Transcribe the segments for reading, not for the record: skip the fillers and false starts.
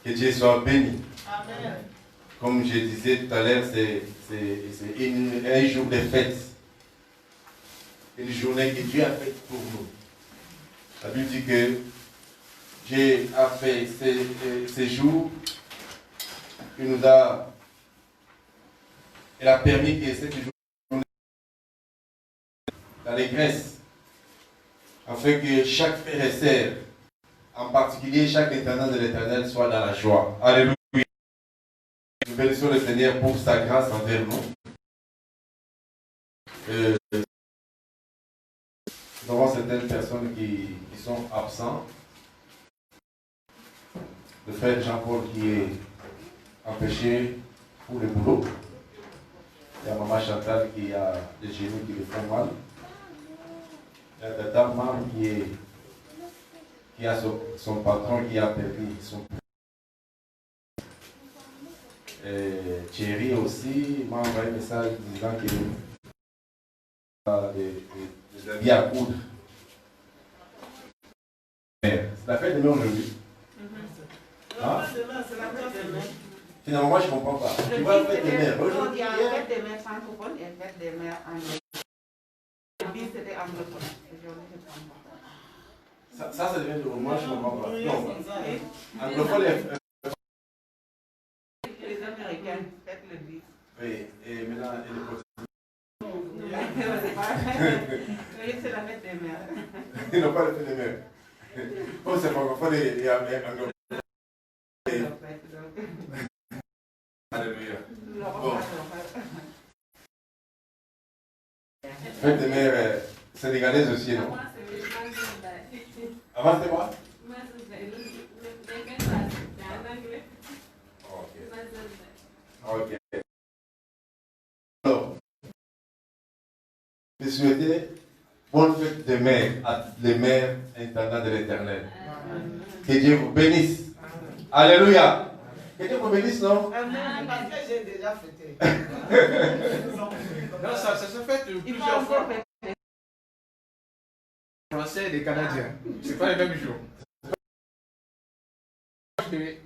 Que Dieu soit béni. Amen. Comme je disais tout à l'heure, c'est un jour de fête. Une journée que Dieu a faite pour nous. La Bible dit que Dieu a fait ces jours. Il a permis que cette journée d'allégresse, afin que chaque frère et sœur, en particulier chaque éternel de l'Éternel, soit dans la joie. Alléluia. Nous bénissons le Seigneur pour sa grâce envers nous. Nous avons certaines personnes qui sont absentes. Le frère Jean-Paul qui est empêché pour le boulot. Il y a maman Chantal qui a des genoux qui le font mal. Il y a Tata Mam qui a son patron qui a perdu son Thierry aussi m'a envoyé un message disant qu'il a des habits à coudre. C'est la fête de mai aujourd'hui. Hein? Finalement, moi je ne comprends pas. Tu vois la fête des mères. Aujourd'hui, il y a une fête des mères francophones et une fête des mères anglophones. Le bis c'était anglophone. Aujourd'hui, je ne comprends pas. Ça devient de moi, je ne comprends pas. Non, anglophone est. Les Américains fêtent le bis. Oui, et maintenant, et le C'est la fête des mères. Ils n'ont pas la fête des mères. Comme c'est francophone et anglophone. Alléluia. Bon. Fête des mères sénégalaises aussi, non? Avant c'était quoi? Ok. Alors, je souhaitais bonne fête des mères à toutes les mères internats de l'Éternel. Que Dieu vous bénisse. Alléluia. Que Dieu vous bénisse, non? Amen. Parce que j'ai déjà fêté. Non, ça se fait plusieurs fois. Français et des Canadiens. C'est pas le même jour.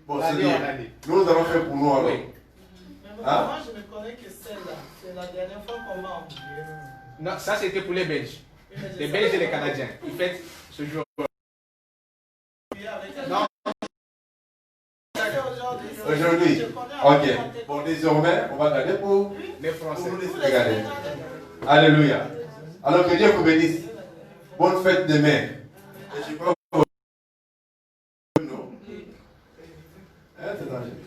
Bon, c'est bien. Nous allons faire pour nous alors. Oui. Hein? Moi, je ne connais que celle-là. C'est la dernière fois qu'on m'a envoyé. Non, ça c'était pour les Belges. Les Belges et les Canadiens. Ils fêtent ce jour. Non. Aujourd'hui. Ok. Bon, désormais, on va garder pour les Français. Pour nous les Alléluia. Alors que Dieu vous bénisse. Bonne fête de mai. Et je crois que non. Hein, c'est dangereux.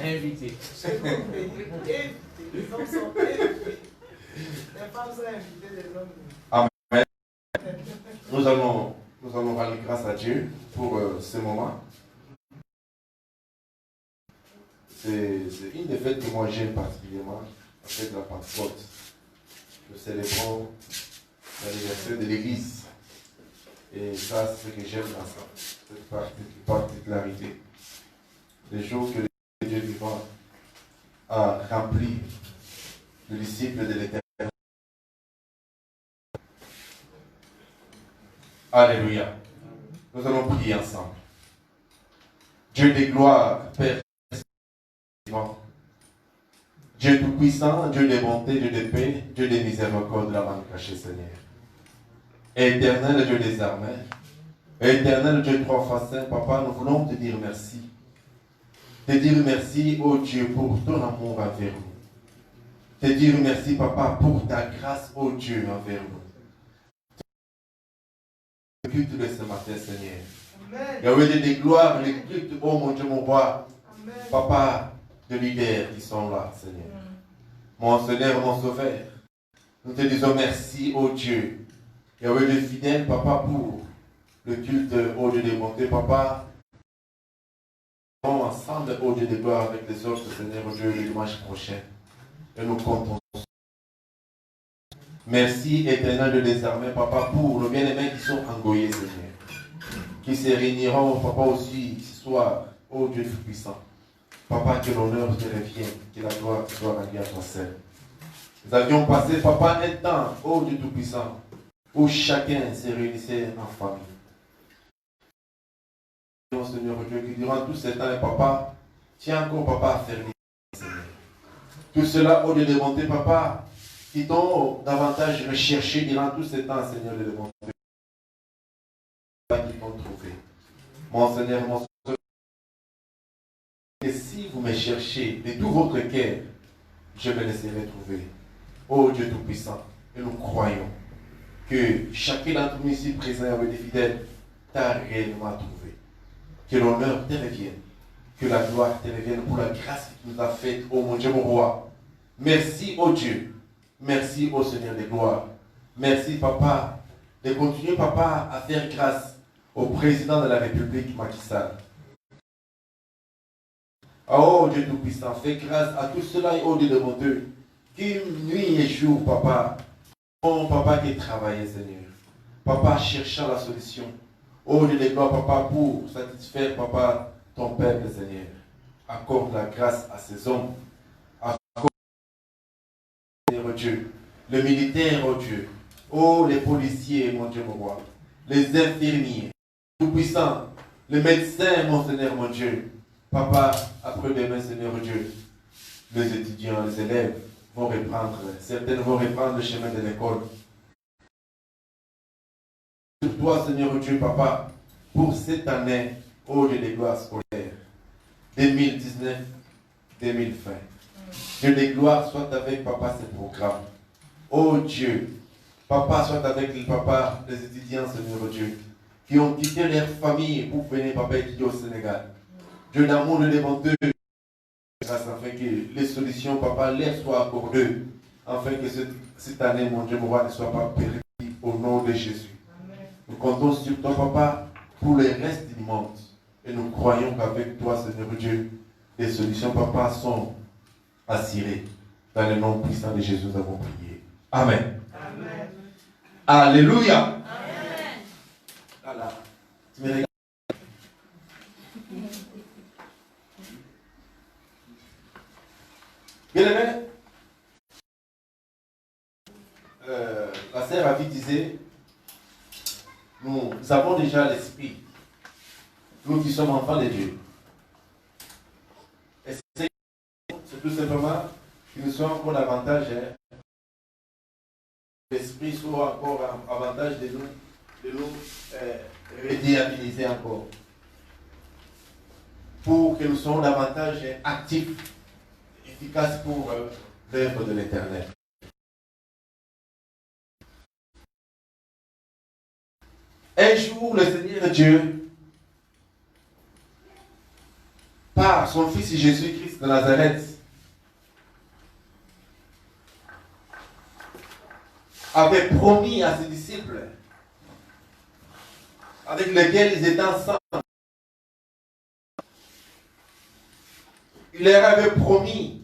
Invité. Les hommes sont invités. Les femmes sont invitées, les hommes. Amen. Nous allons rendre grâce à Dieu pour ce moment. C'est une des fêtes que moi j'aime particulièrement, la fête de la Pentecôte. Nous célébrons l'anniversaire de l'Église. Et ça, c'est ce que j'aime dans ça, cette particularité. Les jours que Dieu vivant a rempli le disciple de l'Éternel. Alléluia. Nous allons prier ensemble. Dieu de gloire, Père, Dieu tout-puissant, Dieu de bonté, Dieu de paix, Dieu de miséricorde de la main cachée, Seigneur. Éternel Dieu des armées, éternel Dieu trois fois saint, Papa, nous voulons te dire merci. Te dire merci, oh Dieu, pour ton amour envers nous. Te dire merci, Papa, pour ta grâce, oh Dieu, envers nous. Le culte de ce matin, Seigneur. Yahweh de gloire, le culte, oh mon Dieu, mon roi. Amen. Papa, de leaders qui sont là, Seigneur. Mon Seigneur, mon Sauveur. Nous te disons merci, oh Dieu. Yahweh de fidèle, Papa, pour le culte, oh Dieu de bonté, Papa. Ensemble, oh Dieu de gloire, avec les autres, Seigneur, oh Dieu, le dimanche prochain. Et nous comptons. Merci, éternel de désarmer, Papa, pour nos bien-aimés qui sont engoyés, Seigneur. Qui se réuniront, Papa, aussi ce soir, ô Dieu Tout-Puissant. Papa, que l'honneur te revienne, que la gloire soit rendue à toi seul. Nous avions passé, Papa, un temps, ô Dieu Tout-Puissant, où chacun se réunissait en famille. Seigneur Dieu, qui durant tout ce temps, papa, tiens encore, papa, à faire les Seigneur. Tout cela, au lieu de monter, papa, qui t'ont davantage recherché durant tout ce temps, Seigneur, de monter. Qui t'ont trouvé. Mon Seigneur, mon Seigneur, et si vous me cherchez de tout votre cœur, je me laisserai trouver. Ô Dieu Tout-Puissant, et nous croyons que chacun d'entre nous ici présent avec des fidèles t'a réellement trouvé. Que l'honneur te revienne, que la gloire te revienne pour la grâce que tu nous as faite, ô mon Dieu, mon roi. Merci, ô Dieu. Merci, ô Seigneur des gloires. Merci, papa, de continuer, papa, à faire grâce au président de la République, Macky Sall. Oh Dieu Tout-Puissant, fais grâce à tout cela, ô Dieu de mon Dieu, qui nuit et jour, papa. Oh papa qui travaille, Seigneur. Papa cherchant la solution. Oh Dieu de gloire, papa, pour satisfaire, papa, ton peuple, Seigneur. Accorde la grâce à ces hommes. Accorde, Seigneur Dieu. Le militaire, oh Dieu. Oh les policiers, mon Dieu, mon roi. Les infirmiers. Tout-Puissant. Les médecins, mon Seigneur, mon Dieu. Papa, après-demain, Seigneur Dieu, les étudiants, les élèves vont reprendre, certaines vont reprendre le chemin de l'école. Sur toi, Seigneur Dieu, papa, pour cette année, ô Dieu des gloires scolaires, 2019-2020. Dieu des gloires, soit avec papa ces programmes. Ô Dieu, papa, soit avec les papas, les étudiants, Seigneur Dieu, qui ont quitté leur famille pour venir, papa, étudier au Sénégal. Dieu d'amour, de demandeur, grâce afin que les solutions, papa, leur soient accordées, afin que cette année, mon Dieu, mon roi, ne soit pas perdue au nom de Jésus. Amen. Nous comptons sur toi, papa, pour le reste du monde. Et nous croyons qu'avec toi, Seigneur Dieu, les solutions, papa, sont assurées. Dans le nom puissant de Jésus, nous avons prié. Amen. Amen. Alléluia. Amen. Voilà. Tu me regardes. Bien aimé, la sœur Avi disait, nous avons déjà l'esprit, nous qui sommes enfants de Dieu. Et c'est tout simplement que nous sommes encore davantage, l'esprit soit encore avantage de nous redéhabiliser encore. Pour que nous soyons davantage actifs, efficace pour l'œuvre de l'Éternel. Un jour, le Seigneur Dieu, par son Fils Jésus-Christ de Nazareth, avait promis à ses disciples, avec lesquels ils étaient ensemble, il leur avait promis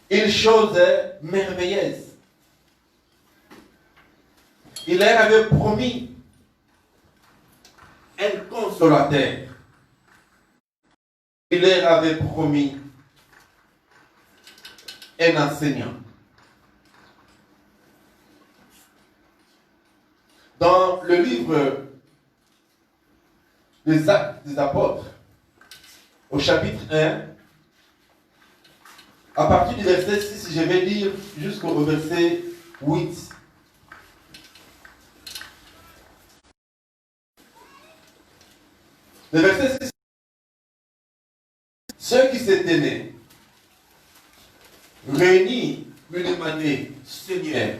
une chose merveilleuse. Il leur avait promis un consolateur. Il leur avait promis un enseignant. Dans le livre des Actes des Apôtres, au chapitre 1, à partir du verset 6, je vais lire jusqu'au verset 8. Le verset 6. Ceux qui s'étaient nés, réunis, me demandaient, Seigneur,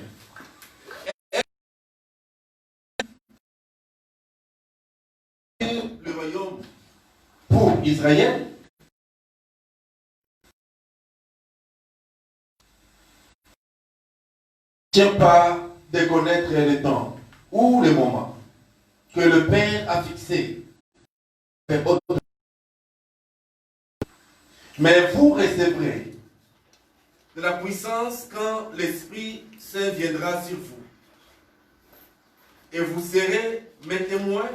le royaume pour Israël? Tient pas de connaître le temps ou le moment que le Père a fixé. Mais vous recevrez de la puissance quand l'Esprit Saint viendra sur vous. Et vous serez mes témoins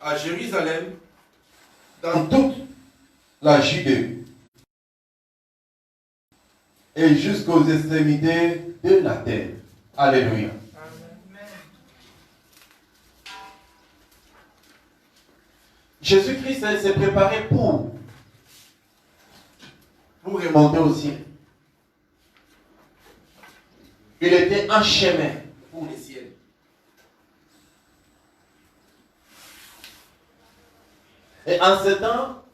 à Jérusalem, dans toute la Judée et jusqu'aux extrémités de la terre. Alléluia. Jésus-Christ s'est préparé pour remonter au ciel. Il était en chemin pour le ciel. Et en ce temps,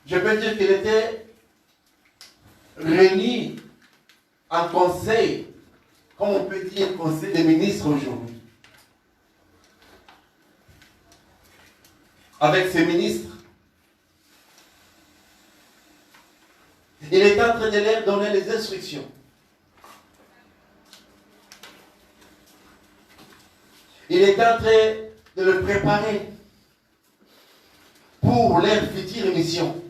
je peux dire qu'il était réuni en conseil, comme on peut dire conseil des ministres aujourd'hui. Avec ses ministres. Il est en train de leur donner les instructions. Il est en train de le préparer pour leur future mission.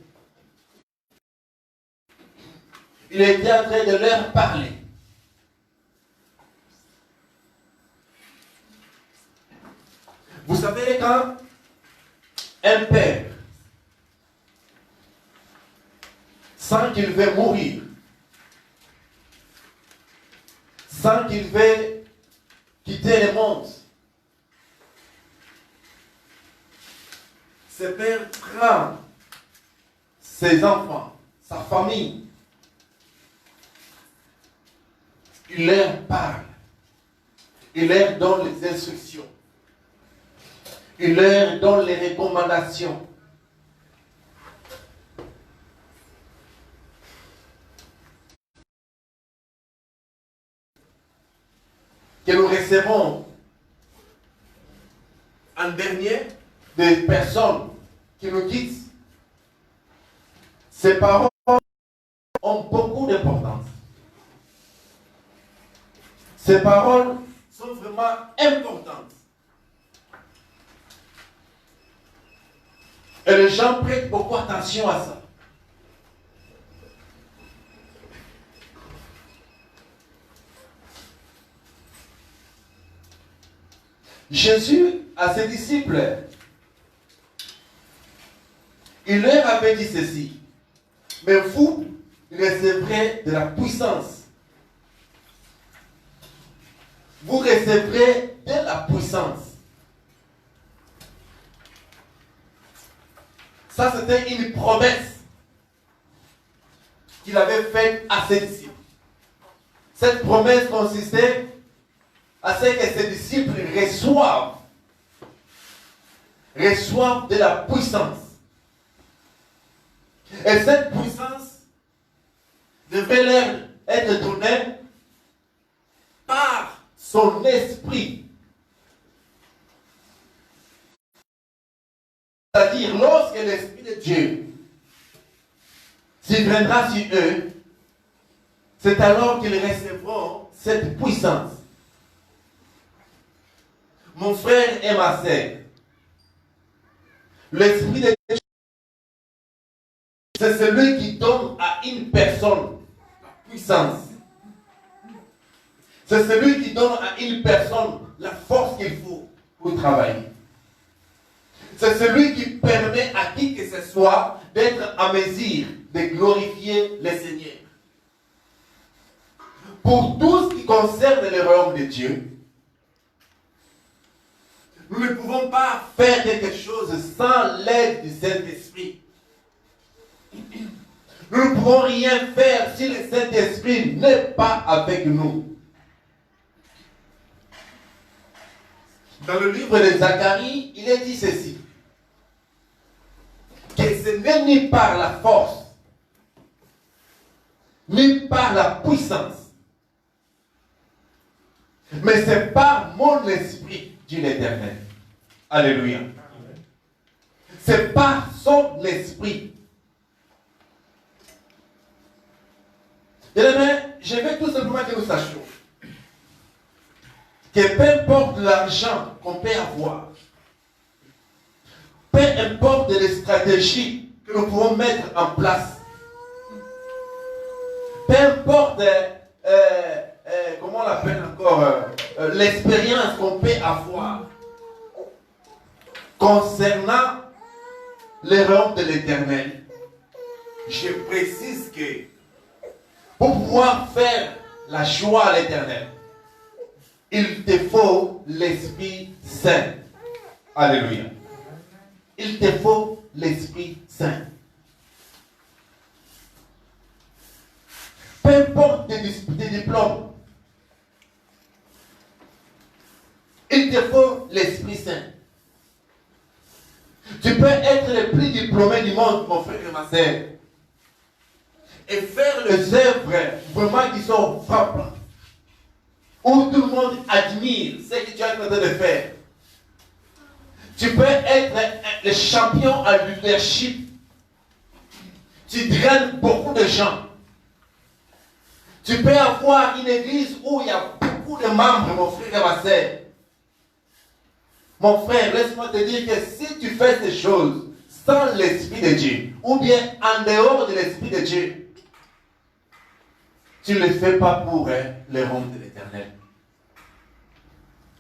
Il était en train de leur parler. Vous savez, quand un père, sans qu'il veuille mourir, sans qu'il veuille quitter le monde, ce père prend ses enfants, sa famille, il leur parle, il leur donne les instructions, il leur donne les recommandations. Que nous recevons en dernier des personnes qui nous quittent. Ces paroles ont beaucoup d'importance. Ces paroles sont vraiment importantes. Et les gens prêtent beaucoup attention à ça. Jésus, à ses disciples, il leur avait dit ceci. Mais vous recevrez de la puissance. Vous recevrez de la puissance. Ça, c'était une promesse qu'il avait faite à ses disciples. Cette promesse consistait à ce que ses disciples reçoivent de la puissance. Et cette puissance devait leur être donnée par son esprit. C'est-à-dire, lorsque l'Esprit de Dieu s'il viendra sur eux, c'est alors qu'ils recevront cette puissance. Mon frère et ma sœur, l'Esprit de Dieu, c'est celui qui donne à une personne la puissance. C'est celui qui donne à une personne la force qu'il faut pour travailler. C'est celui qui permet à qui que ce soit d'être en mesure de glorifier le Seigneur. Pour tout ce qui concerne le royaume de Dieu, nous ne pouvons pas faire quelque chose sans l'aide du Saint-Esprit. Nous ne pouvons rien faire si le Saint-Esprit n'est pas avec nous. Dans le livre de Zacharie, il est dit ceci. Que ce n'est ni par la force, ni par la puissance, mais c'est par mon esprit, dit l'Éternel. Alléluia. C'est par son esprit. Je veux tout simplement que nous sachions que peu importe l'argent qu'on peut avoir, peu importe les stratégies que nous pouvons mettre en place, peu importe comment on l'appelle encore, l'expérience qu'on peut avoir concernant les royaumes de l'Éternel, je précise que pour pouvoir faire la joie à l'Éternel, il te faut l'Esprit Saint. Alléluia. Il te faut l'Esprit Saint. Peu importe tes diplômes, il te faut l'Esprit Saint. Tu peux être le plus diplômé du monde, mon frère et ma sœur, et faire les œuvres vraiment qui sont frappantes, où tout le monde admire ce que tu es en train de faire. Tu peux être le champion en leadership. Tu draines beaucoup de gens. Tu peux avoir une église où il y a beaucoup de membres, mon frère et ma sœur. Mon frère, laisse-moi te dire que si tu fais ces choses sans l'Esprit de Dieu, ou bien en dehors de l'Esprit de Dieu, tu ne le fais pas pour le royaume de l'Éternel.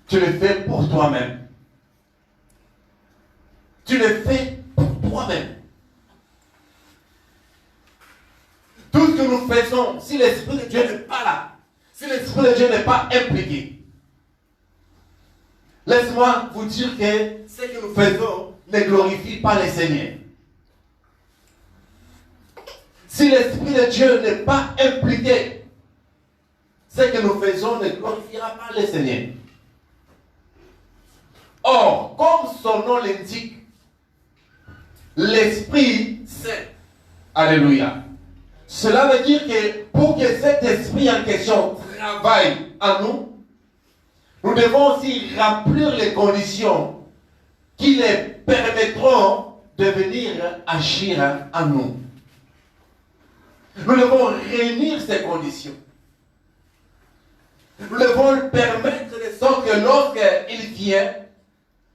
Tu le fais pour toi-même. Tu le fais pour toi-même. Tout ce que nous faisons, si l'Esprit de Dieu n'est pas là, si l'Esprit de Dieu n'est pas impliqué, laisse-moi vous dire que ce que nous faisons ne glorifie pas le Seigneur. Si l'Esprit de Dieu n'est pas impliqué, ce que nous faisons ne glorifiera pas le Seigneur. Or, comme son nom l'indique, l'Esprit Saint, alléluia. Cela veut dire que pour que cet esprit en question travaille en nous, nous devons aussi remplir les conditions qui les permettront de venir agir en nous. Nous devons réunir ces conditions. Nous devons lui permettre de sorte que lorsqu'il vient,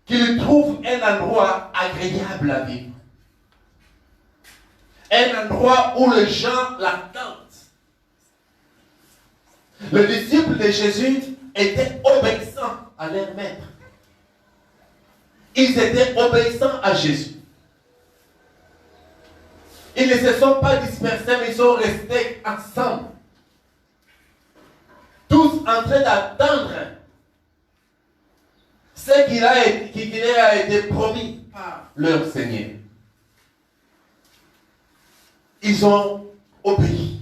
qu'il trouve un endroit agréable à vivre. Un endroit où les gens l'attendent. Les disciples de Jésus étaient obéissants à leur maître. Ils étaient obéissants à Jésus. Ils ne se sont pas dispersés, mais ils sont restés ensemble. Tous en train d'attendre ce qui leur a été promis par leur Seigneur. Ils ont obéi.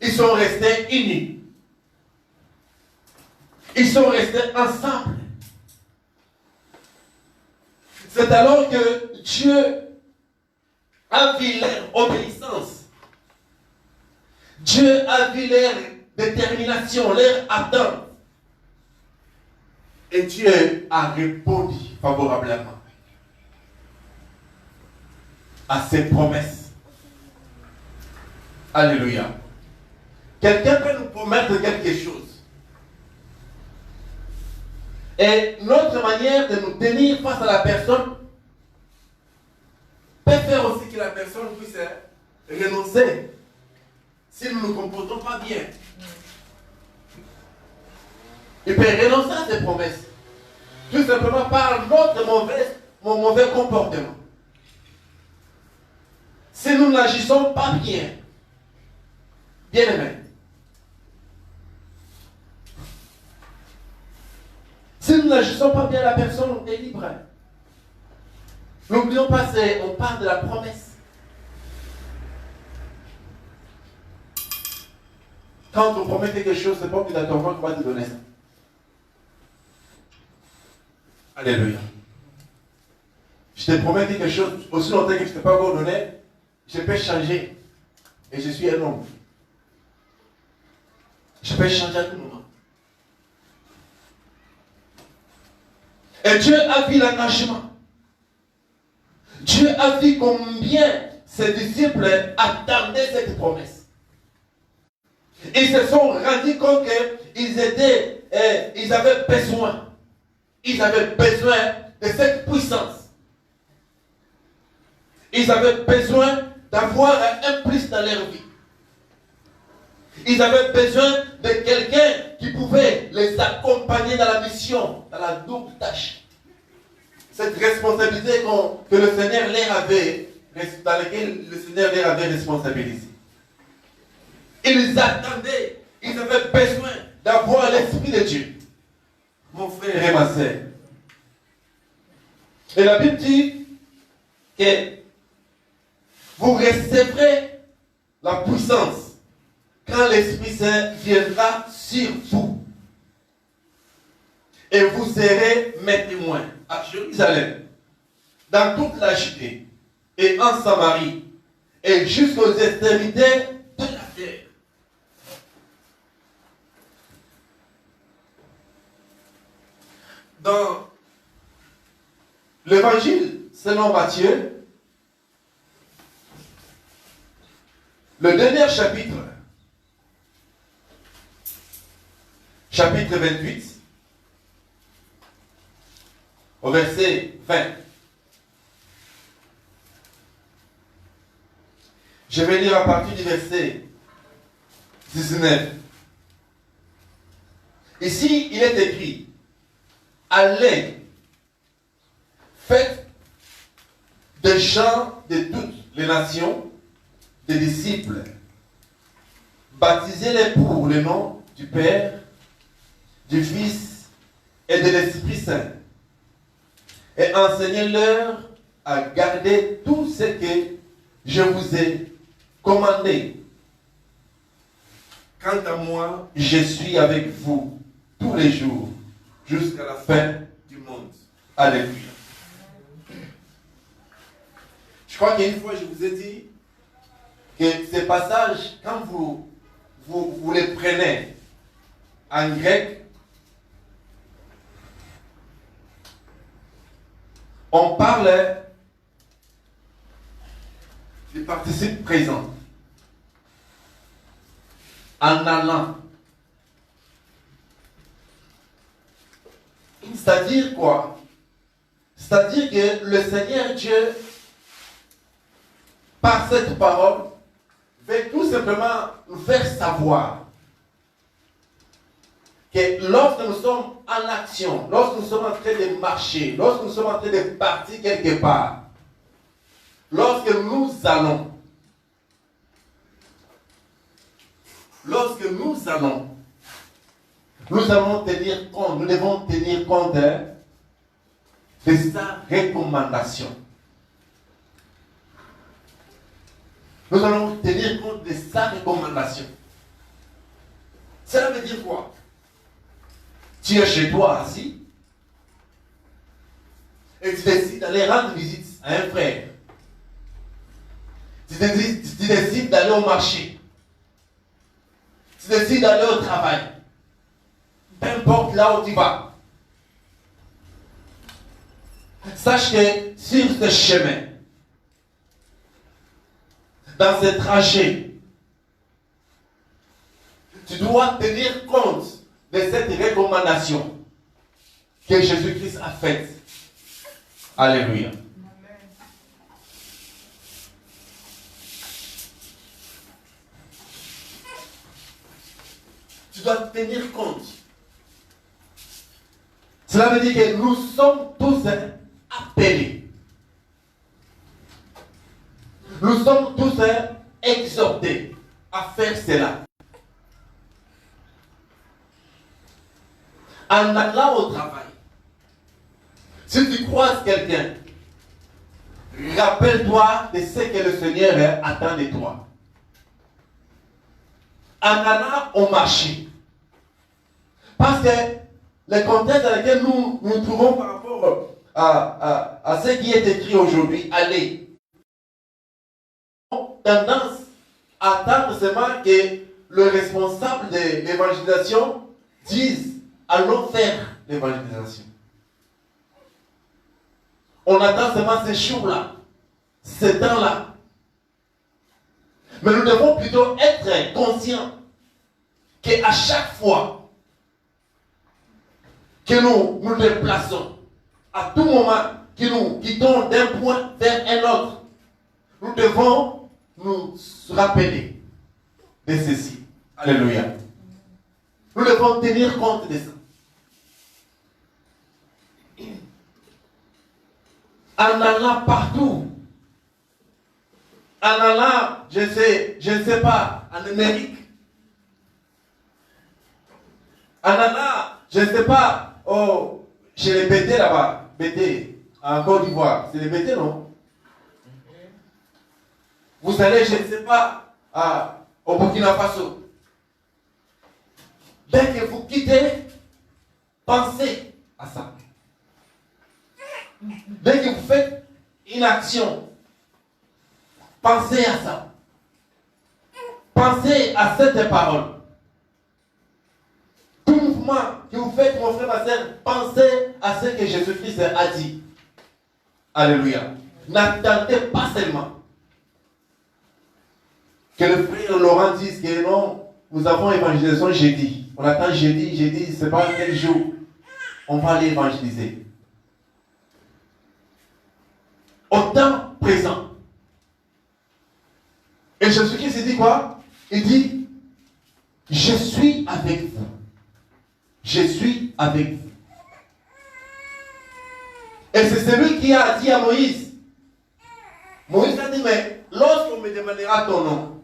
Ils sont restés unis. Ils sont restés ensemble. C'est alors que Dieu a vu leur obéissance. Dieu a vu leur détermination, leur attente. Et Dieu a répondu favorablement à ses promesses. Alléluia. Quelqu'un peut nous promettre quelque chose. Et notre manière de nous tenir face à la personne peut faire aussi que la personne puisse renoncer si nous ne nous comportons pas bien. Il peut renoncer à ses promesses. Tout simplement par notre mauvais comportement. Si nous n'agissons pas bien, bien aimé, si nous n'agissons pas bien, la personne est libre. N'oublions pas, on parle de la promesse. Quand on promet quelque chose, c'est pas obligatoirement qu'on va te donner ça. Alléluia. Je te promets quelque chose, aussi longtemps que je ne t'ai pas encore donné, je peux changer. Et je suis un homme. Je peux changer à tout moment. Et Dieu a vu l'engagement. Dieu a vu combien ses disciples attendaient cette promesse. Ils se sont rendus compte qu'ils avaient besoin. Ils avaient besoin de cette puissance. Ils avaient besoin d'avoir un plus dans leur vie. Ils avaient besoin de quelqu'un qui pouvait les accompagner dans la mission, dans la double tâche. Cette responsabilité que le Seigneur leur avait, dans laquelle le Seigneur leur avait responsabilisé. Ils attendaient, ils avaient besoin d'avoir l'Esprit de Dieu. Mon frère et ma sœur, Et la Bible dit que vous recevrez la puissance quand l'Esprit Saint viendra sur vous. Et vous serez mes témoins à Jérusalem, dans toute la Judée et en Samarie, et jusqu'aux extrémités de la terre. Dans l'évangile selon Matthieu, le dernier chapitre, chapitre 28, au verset 20. Je vais lire à partir du verset 19. Ici, il est écrit, allez, faites des gens de toutes les nations, des disciples, baptisez-les pour le nom du Père, du Fils et de l'Esprit Saint, et enseignez-leur à garder tout ce que je vous ai commandé. Quant à moi, je suis avec vous tous les jours, jusqu'à la fin du monde. Alléluia. Je crois qu'une fois, je vous ai dit que ces passages, quand vous les prenez en grec, on parle du participe présent. En allant. C'est-à-dire quoi? C'est-à-dire que le Seigneur Dieu, par cette parole, veut tout simplement nous faire savoir que lorsque nous sommes en action, lorsque nous sommes en train de marcher, lorsque nous sommes en train de partir quelque part, lorsque nous allons tenir compte, nous devons tenir compte de sa recommandation. Nous allons tenir compte de sa recommandation. Cela veut dire quoi? Tu es chez toi assis et tu décides d'aller rendre visite à un frère. Tu décides d'aller au marché. Tu décides d'aller au travail. Peu importe là où tu vas. Sache que sur ce chemin, dans ce trajet, tu dois tenir compte de cette recommandation que Jésus-Christ a faite. Alléluia. Tu dois tenir compte. Cela veut dire que nous sommes tous appelés. Nous sommes tous exhortés à faire cela. En allant au travail, si tu croises quelqu'un, rappelle-toi de ce que le Seigneur attend de toi. En allant au marché, parce que le contexte dans lequel nous nous trouvons par rapport à ce qui est écrit aujourd'hui, allez, tendance à attendre seulement que le responsable de l'évangélisation dise allons faire l'évangélisation. On attend seulement ces jours-là, ces temps-là. Mais nous devons plutôt être conscients qu'à chaque fois que nous nous déplaçons, à tout moment que nous quittons d'un point vers un autre, nous devons nous rappeler de ceci. Alléluia. Nous devons tenir compte de ça. En allant partout, en allant, je ne sais pas, en Amérique, en allant, je ne sais pas, chez les BT là-bas, BT, en Côte d'Ivoire, c'est les bêtés, non? Vous allez, je ne sais pas, au Burkina Faso. Dès que vous quittez, pensez à ça. Dès que vous faites une action, pensez à ça. Pensez à cette parole. Tout mouvement que vous faites, mon frère, ma soeur, pensez à ce que Jésus-Christ a dit. Alléluia. N'attendez pas seulement que le frère Laurent dise que non, nous avons évangélisation jeudi. On attend jeudi, c'est pas quel jour. On va aller évangéliser. Au temps présent. Et Jésus-Christ dit quoi? Il dit, je suis avec vous. Je suis avec vous. Et c'est celui qui a dit à Moïse. Moïse a dit, mais lorsqu'on me demandera ton nom,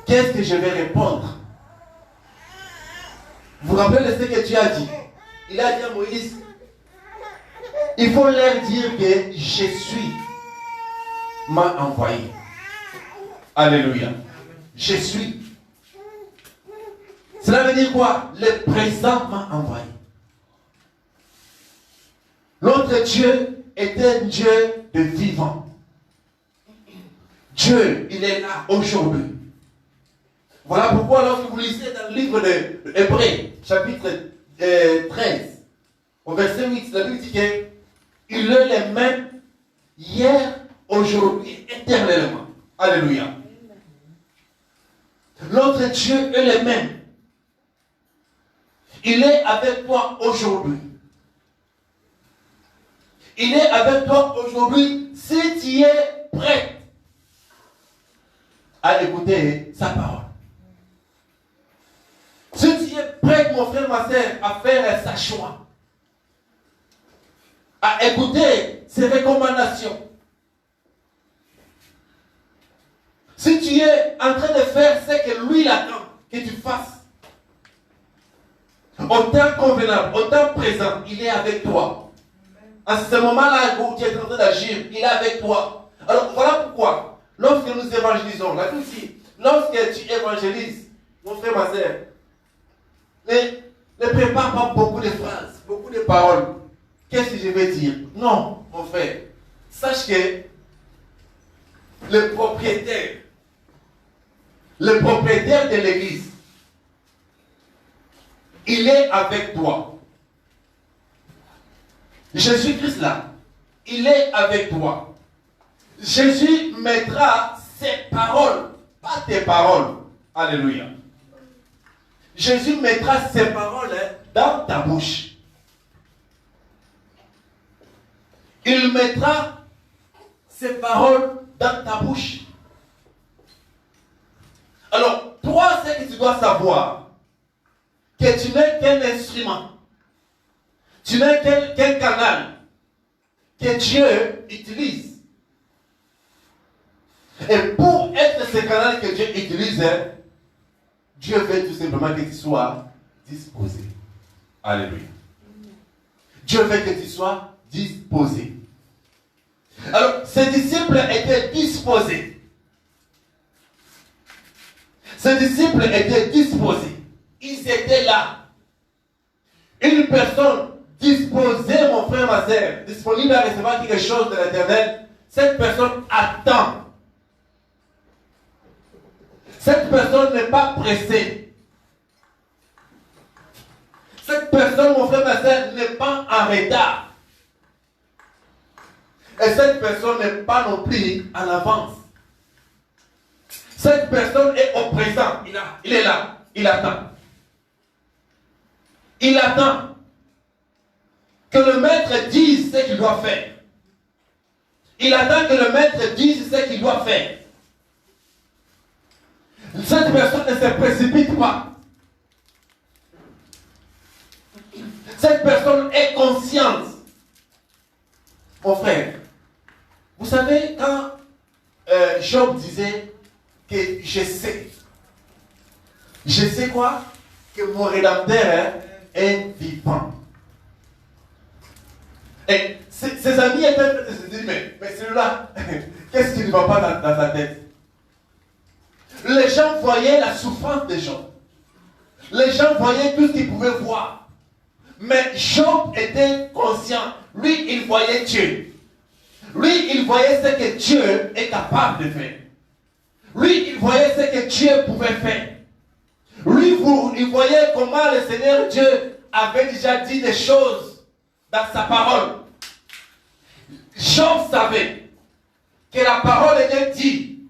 qu'est-ce que je vais répondre? Vous vous rappelez de ce que Dieu a dit? Il a dit à Moïse, il faut leur dire que je suis m'a envoyé. Alléluia. Je suis. Cela veut dire quoi? Le présent m'a envoyé. L'autre Dieu était un Dieu de vivant. Dieu, il est là aujourd'hui. Voilà pourquoi lorsque vous lisez dans le livre de Hébreux, chapitre 13, au verset 8, la Bible dit qu'il est le même hier, aujourd'hui, éternellement. Alléluia. L'autre Dieu est le même. Il est avec toi aujourd'hui. Il est avec toi aujourd'hui si tu es prêt à écouter sa parole. Si tu es prêt, mon frère, ma soeur, à faire sa choix, à écouter ses recommandations. Si tu es en train de faire ce que lui attend que tu fasses, au temps convenable, au temps présent, il est avec toi. À ce moment-là où tu es en train d'agir, il est avec toi. Alors voilà pourquoi, lorsque nous évangélisons, là tout ici, lorsque tu évangélises, mon frère, ma soeur, ne prépare pas beaucoup de phrases, beaucoup de paroles. Qu'est-ce que je vais dire? Non, mon frère. Sache que le propriétaire de l'église, il est avec toi. Jésus-Christ là, il est avec toi. Jésus mettra ses paroles, pas tes paroles. Alléluia. Jésus mettra ses paroles dans ta bouche. Il mettra ses paroles dans ta bouche. Alors, toi, ce que tu dois savoir, que tu n'es qu'un instrument. Tu n'es qu'un canal que Dieu utilise. Et pour être ce canal que Dieu utilise, Dieu veut tout simplement que tu sois disposé. Alléluia. Dieu veut que tu sois disposé. Alors, ces disciples étaient disposés. Ces disciples étaient disposés. Ils étaient là. Une personne disposée, mon frère, ma soeur, disponible à recevoir quelque chose de l'Éternel, cette personne attend. Cette personne n'est pas pressée. Cette personne, mon frère, ma soeur, n'est pas en retard. Et cette personne n'est pas non plus en avance. Cette personne est au présent. Il est là. Il attend. Il attend que le maître dise ce qu'il doit faire. Il attend que le maître dise ce qu'il doit faire. Cette personne ne se précipite pas. Cette personne est consciente. Mon frère, vous savez, quand Job disait que je sais quoi? Que mon Rédempteur est vivant. Et Ses amis étaient en train de se dire, mais celui-là, qu'est-ce qui ne va pas dans sa tête? Les gens voyaient la souffrance des gens. Les gens voyaient tout ce qu'ils pouvaient voir. Mais Job était conscient. Lui, il voyait Dieu. Lui, il voyait ce que Dieu est capable de faire. Lui, il voyait ce que Dieu pouvait faire. Lui, il voyait comment le Seigneur Dieu avait déjà dit des choses dans sa parole. Job savait que la parole était dit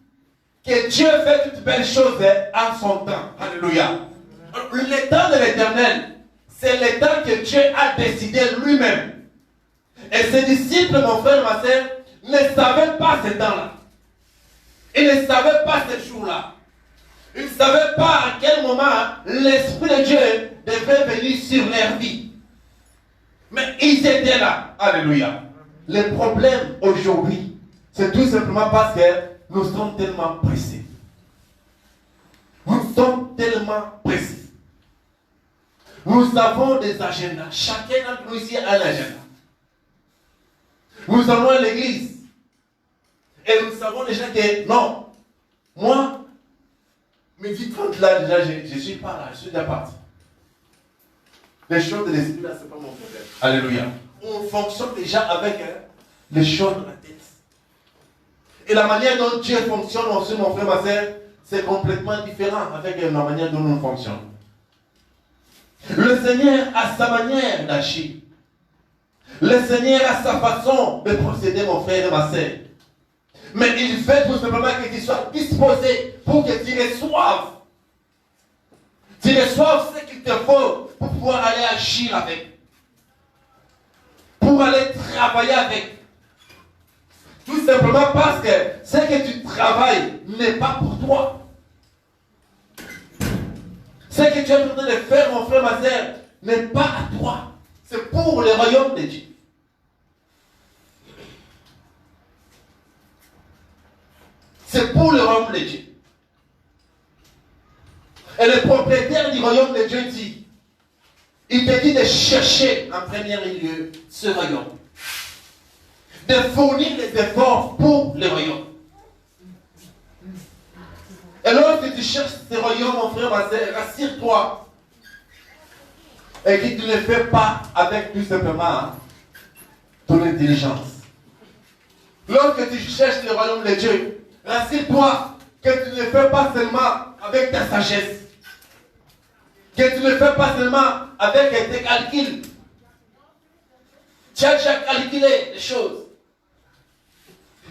que Dieu fait toutes belles choses en son temps. Alléluia. Le temps de l'Éternel, c'est le temps que Dieu a décidé lui-même. Et ses disciples, mon frère, ma soeur, ne savaient pas ce temps-là. Ils ne savaient pas ce jour-là. Ils ne savaient pas à quel moment l'Esprit de Dieu devait venir sur leur vie. Mais ils étaient là. Alléluia. Le problème aujourd'hui, c'est tout simplement parce que nous sommes tellement pressés. Nous sommes tellement pressés. Nous avons des agendas. Chacun d'entre nous ici a un agenda. Nous allons à l'église. Et nous savons déjà que non. Moi, midi 30 là, déjà, je ne suis pas là. Je suis déjà parti. Les choses de l'esprit là, ce n'est pas mon problème. Alléluia. On fonctionne déjà avec les choses de la tête. Et la manière dont Dieu fonctionne aussi, mon frère, ma soeur, c'est complètement différent avec la manière dont nous fonctionnons. Le Seigneur a sa manière d'agir. Le Seigneur a sa façon de procéder, mon frère et ma soeur. Mais il fait tout simplement que tu sois disposé pour que tu reçoives. Tu reçoives ce qu'il te faut pour pouvoir aller agir avec. Pour aller travailler avec. Tout simplement parce que ce que tu travailles n'est pas pour toi. Ce que tu es en train de faire, mon frère, ma soeur, n'est pas à toi. C'est pour le royaume de Dieu. C'est pour le royaume de Dieu. Et le propriétaire du royaume de Dieu dit, il te dit de chercher en premier lieu ce royaume. De fournir les efforts pour le royaume. Et lorsque tu cherches ce royaume, mon frère, ma soeur, rassure-toi. Et que tu ne le fais pas avec tout simplement ton intelligence. Lorsque tu cherches le royaume de Dieu, rassure-toi que tu ne le fais pas seulement avec ta sagesse. Que tu ne le fais pas seulement avec tes calculs. Tu as déjà calculé les choses.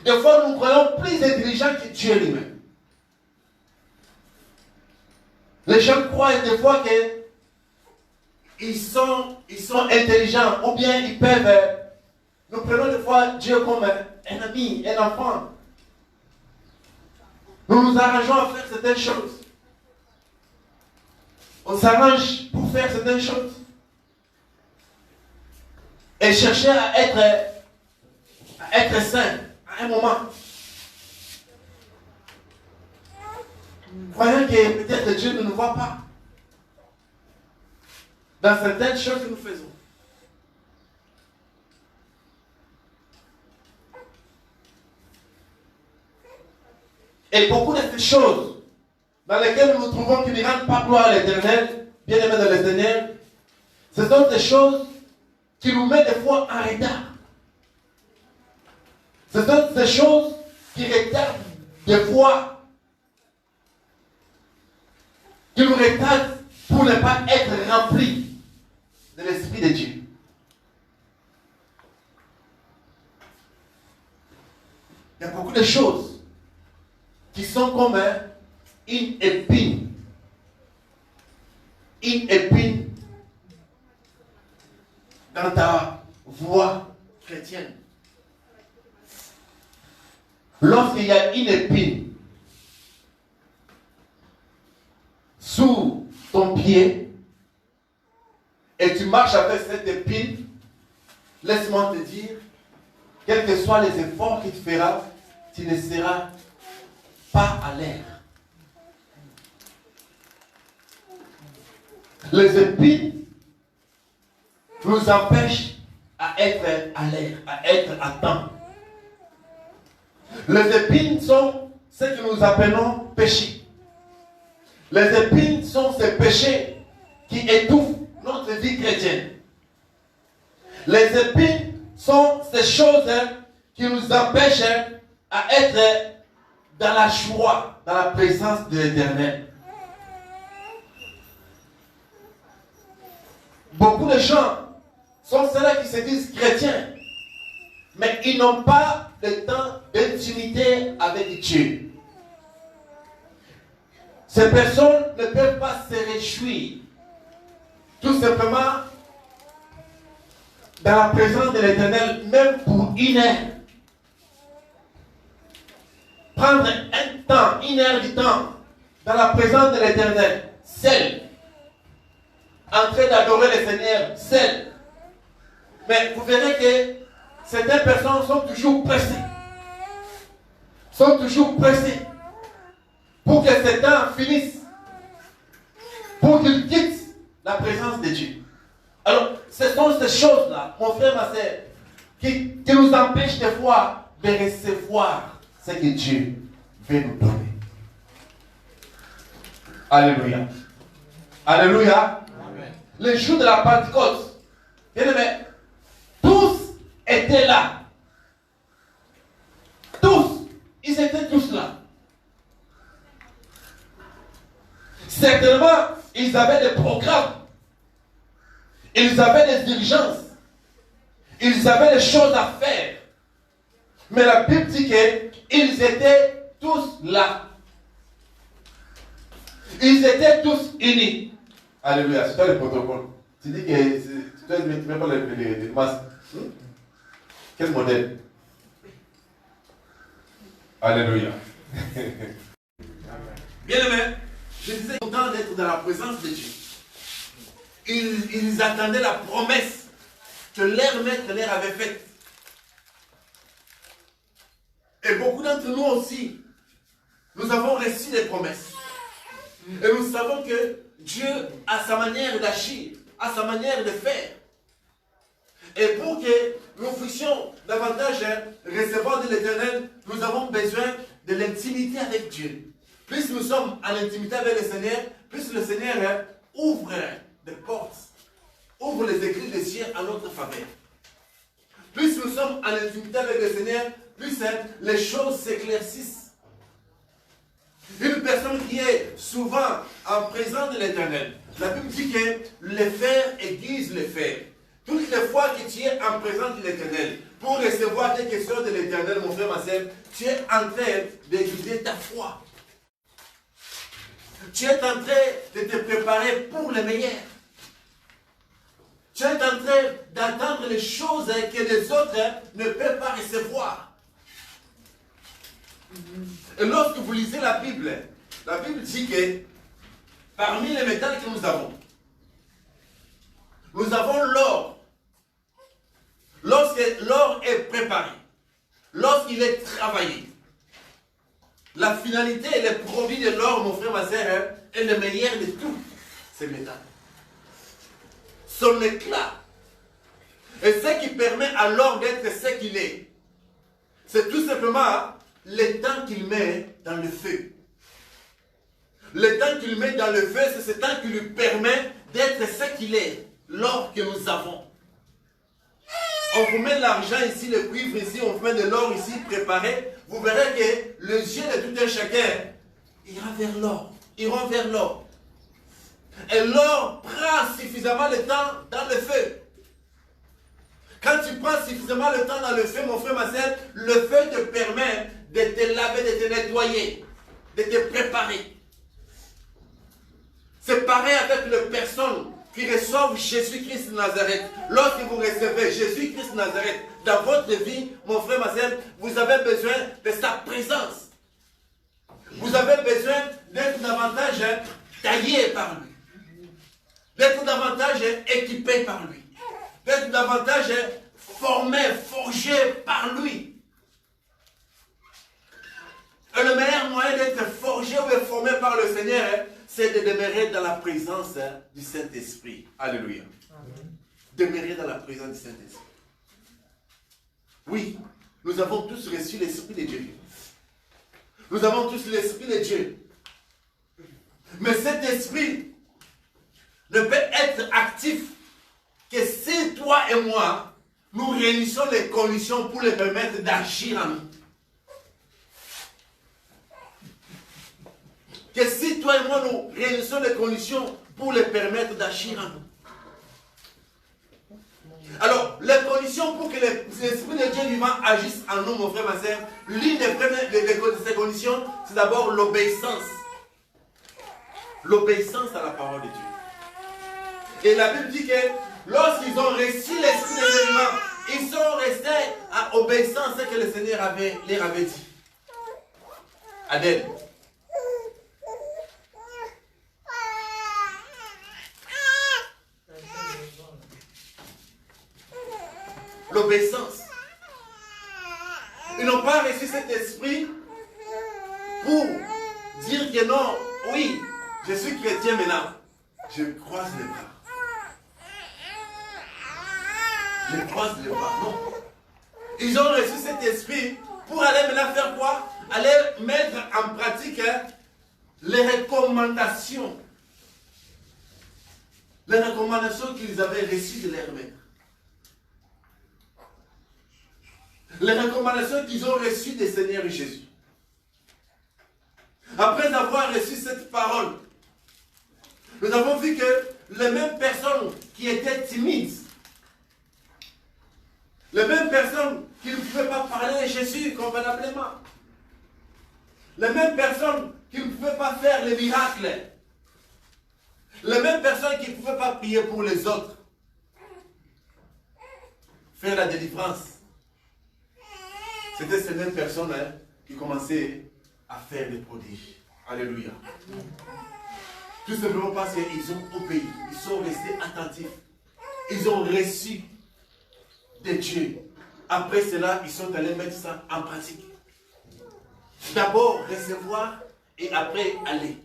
Des fois, nous croyons plus intelligents que Dieu lui-même. Les gens croient des fois qu'ils sont intelligents ou bien ils peuvent. Nous prenons des fois Dieu comme un ami, un enfant. Nous nous arrangeons à faire certaines choses. On s'arrange pour faire certaines choses. Et chercher à être saint à un moment. Croyant que peut-être Dieu ne nous voit pas. Dans certaines choses que nous faisons. Et beaucoup de ces choses dans lesquelles nous nous trouvons qui ne rendent pas gloire à l'Éternel, bien aimé dans le Seigneur, ce sont des choses qui nous mettent des fois en retard. Ce sont des choses qui retardent des fois, qui nous retardent pour ne pas être remplis de l'Esprit de Dieu. Il y a beaucoup de choses qui sont comme une épine. Une épine dans ta voie chrétienne. Lorsqu'il y a une épine sous ton pied et tu marches avec cette épine, laisse-moi te dire, quels que soient les efforts qu'il te fera, tu ne seras pas à l'air. Les épines nous empêchent à être à l'air, à être à temps. Les épines sont ce que nous appelons péchés. Les épines sont ces péchés qui étouffent notre vie chrétienne. Les épines sont ces choses qui nous empêchent à être dans la joie, dans la présence de l'Éternel. Beaucoup de gens sont ceux-là qui se disent chrétiens, mais ils n'ont pas de temps d'intimité avec Dieu. Ces personnes ne peuvent pas se réjouir, tout simplement, dans la présence de l'Éternel, même pour une heure. Prendre un temps, une heure du temps, dans la présence de l'Éternel, seul. En train d'adorer le Seigneur, seul. Mais vous verrez que certaines personnes sont toujours pressées. Sont toujours pressées. Pour que ce temps finisse. Pour qu'ils quittent la présence de Dieu. Alors, ce sont ces choses-là, mon frère, ma soeur, qui nous empêchent des fois de recevoir ce que Dieu veut nous donner. Alléluia. Alléluia. Amen. Le jour de la Pentecôte, bien aimé, tous étaient là. Tous. Ils étaient tous là. Certainement, ils avaient des programmes. Ils avaient des diligences. Ils avaient des choses à faire. Mais la Bible dit qu'ils étaient tous là. Ils étaient tous unis. Alléluia. C'est toi le protocole. Tu dis que tu ne mets pas les masques. Quel modèle? Alléluia. Bien aimé, je disais content d'être dans la présence de Dieu. Ils attendaient la promesse que leur maître leur avait faite. Et beaucoup d'entre nous aussi, nous avons reçu des promesses. Et nous savons que Dieu a sa manière d'agir, a sa manière de faire. Et pour que nous puissions davantage recevoir de l'Éternel, nous avons besoin de l'intimité avec Dieu. Plus nous sommes en intimité avec le Seigneur, plus le Seigneur ouvre des portes, ouvre les écrits des cieux à notre faveur. Plus nous sommes en intimité avec le Seigneur, plus les choses s'éclaircissent. Une personne qui est souvent en présence de l'Éternel, la Bible dit que le fer aiguise le fer. Toutes les fois que tu es en présence de l'Éternel, pour recevoir quelque chose de l'Éternel, mon frère, ma soeur, tu es en train d'aiguiser ta foi. Tu es en train de te préparer pour le meilleur. Tu es en train d'attendre les choses que les autres ne peuvent pas recevoir. Et lorsque vous lisez la Bible dit que parmi les métals que nous avons l'or. Lorsque l'or est préparé, lorsqu'il est travaillé, la finalité et le produit de l'or, mon frère, ma soeur, est le meilleur de tous ces métals. Son éclat. Et ce qui permet à l'or d'être ce qu'il est, c'est tout simplement le temps qu'il met dans le feu. Le temps qu'il met dans le feu, c'est ce temps qui lui permet d'être ce qu'il est, l'or que nous avons. On vous met l'argent ici, le cuivre ici, on vous met de l'or ici préparé. Vous verrez que le yeux de tout un chacun ira vers l'or. Iront vers l'or. Et l'or prend suffisamment de temps dans le feu. Quand tu prends suffisamment de temps dans le feu, mon frère, ma soeur, le feu te permet de te laver, de te nettoyer, de te préparer. C'est pareil avec les personnes qui reçoivent Jésus-Christ de Nazareth. Lorsque vous recevez Jésus-Christ de Nazareth dans votre vie, mon frère, ma soeur, vous avez besoin de sa présence. Vous avez besoin d'être davantage taillé par lui. D'être davantage équipé par lui. D'être davantage formé, forgé par lui. Et le meilleur moyen d'être forgé ou formé par le Seigneur, c'est de demeurer dans la présence du Saint-Esprit. Alléluia. Amen. Demeurer dans la présence du Saint-Esprit. Oui, nous avons tous reçu l'Esprit de Dieu. Nous avons tous l'Esprit de Dieu. Mais cet esprit ne peut être actif que si toi et moi, nous réunissons les conditions pour les permettre d'agir en nous. Que si toi et moi, nous réunissons les conditions pour les permettre d'agir en nous. Alors, les conditions pour que l'Esprit de Dieu vivant agisse en nous, mon frère, ma soeur, l'une de ces conditions, c'est d'abord l'obéissance. L'obéissance à la parole de Dieu. Et la Bible dit que lorsqu'ils ont reçu l'Esprit de Dieu vivant, ils sont restés à obéissance à ce que le Seigneur leur avait dit. Adèle. L'obéissance. Ils n'ont pas reçu cet esprit pour dire que non, oui, je suis chrétien maintenant. Je croise les bras. Je croise les bras. Non. Ils ont reçu cet esprit pour aller maintenant faire quoi? Aller mettre en pratique les recommandations. Les recommandations qu'ils avaient reçues de leur maître. Les recommandations qu'ils ont reçues du Seigneur Jésus. Après avoir reçu cette parole, nous avons vu que les mêmes personnes qui étaient timides, les mêmes personnes qui ne pouvaient pas parler de Jésus convenablement, les mêmes personnes qui ne pouvaient pas faire les miracles, les mêmes personnes qui ne pouvaient pas prier pour les autres, faire la délivrance. C'était ces mêmes personnes qui commençaient à faire des prodiges. Alléluia. Tout simplement parce qu'ils ont obéi. Ils sont restés attentifs. Ils ont reçu de Dieu. Après cela, ils sont allés mettre ça en pratique. D'abord recevoir et après aller.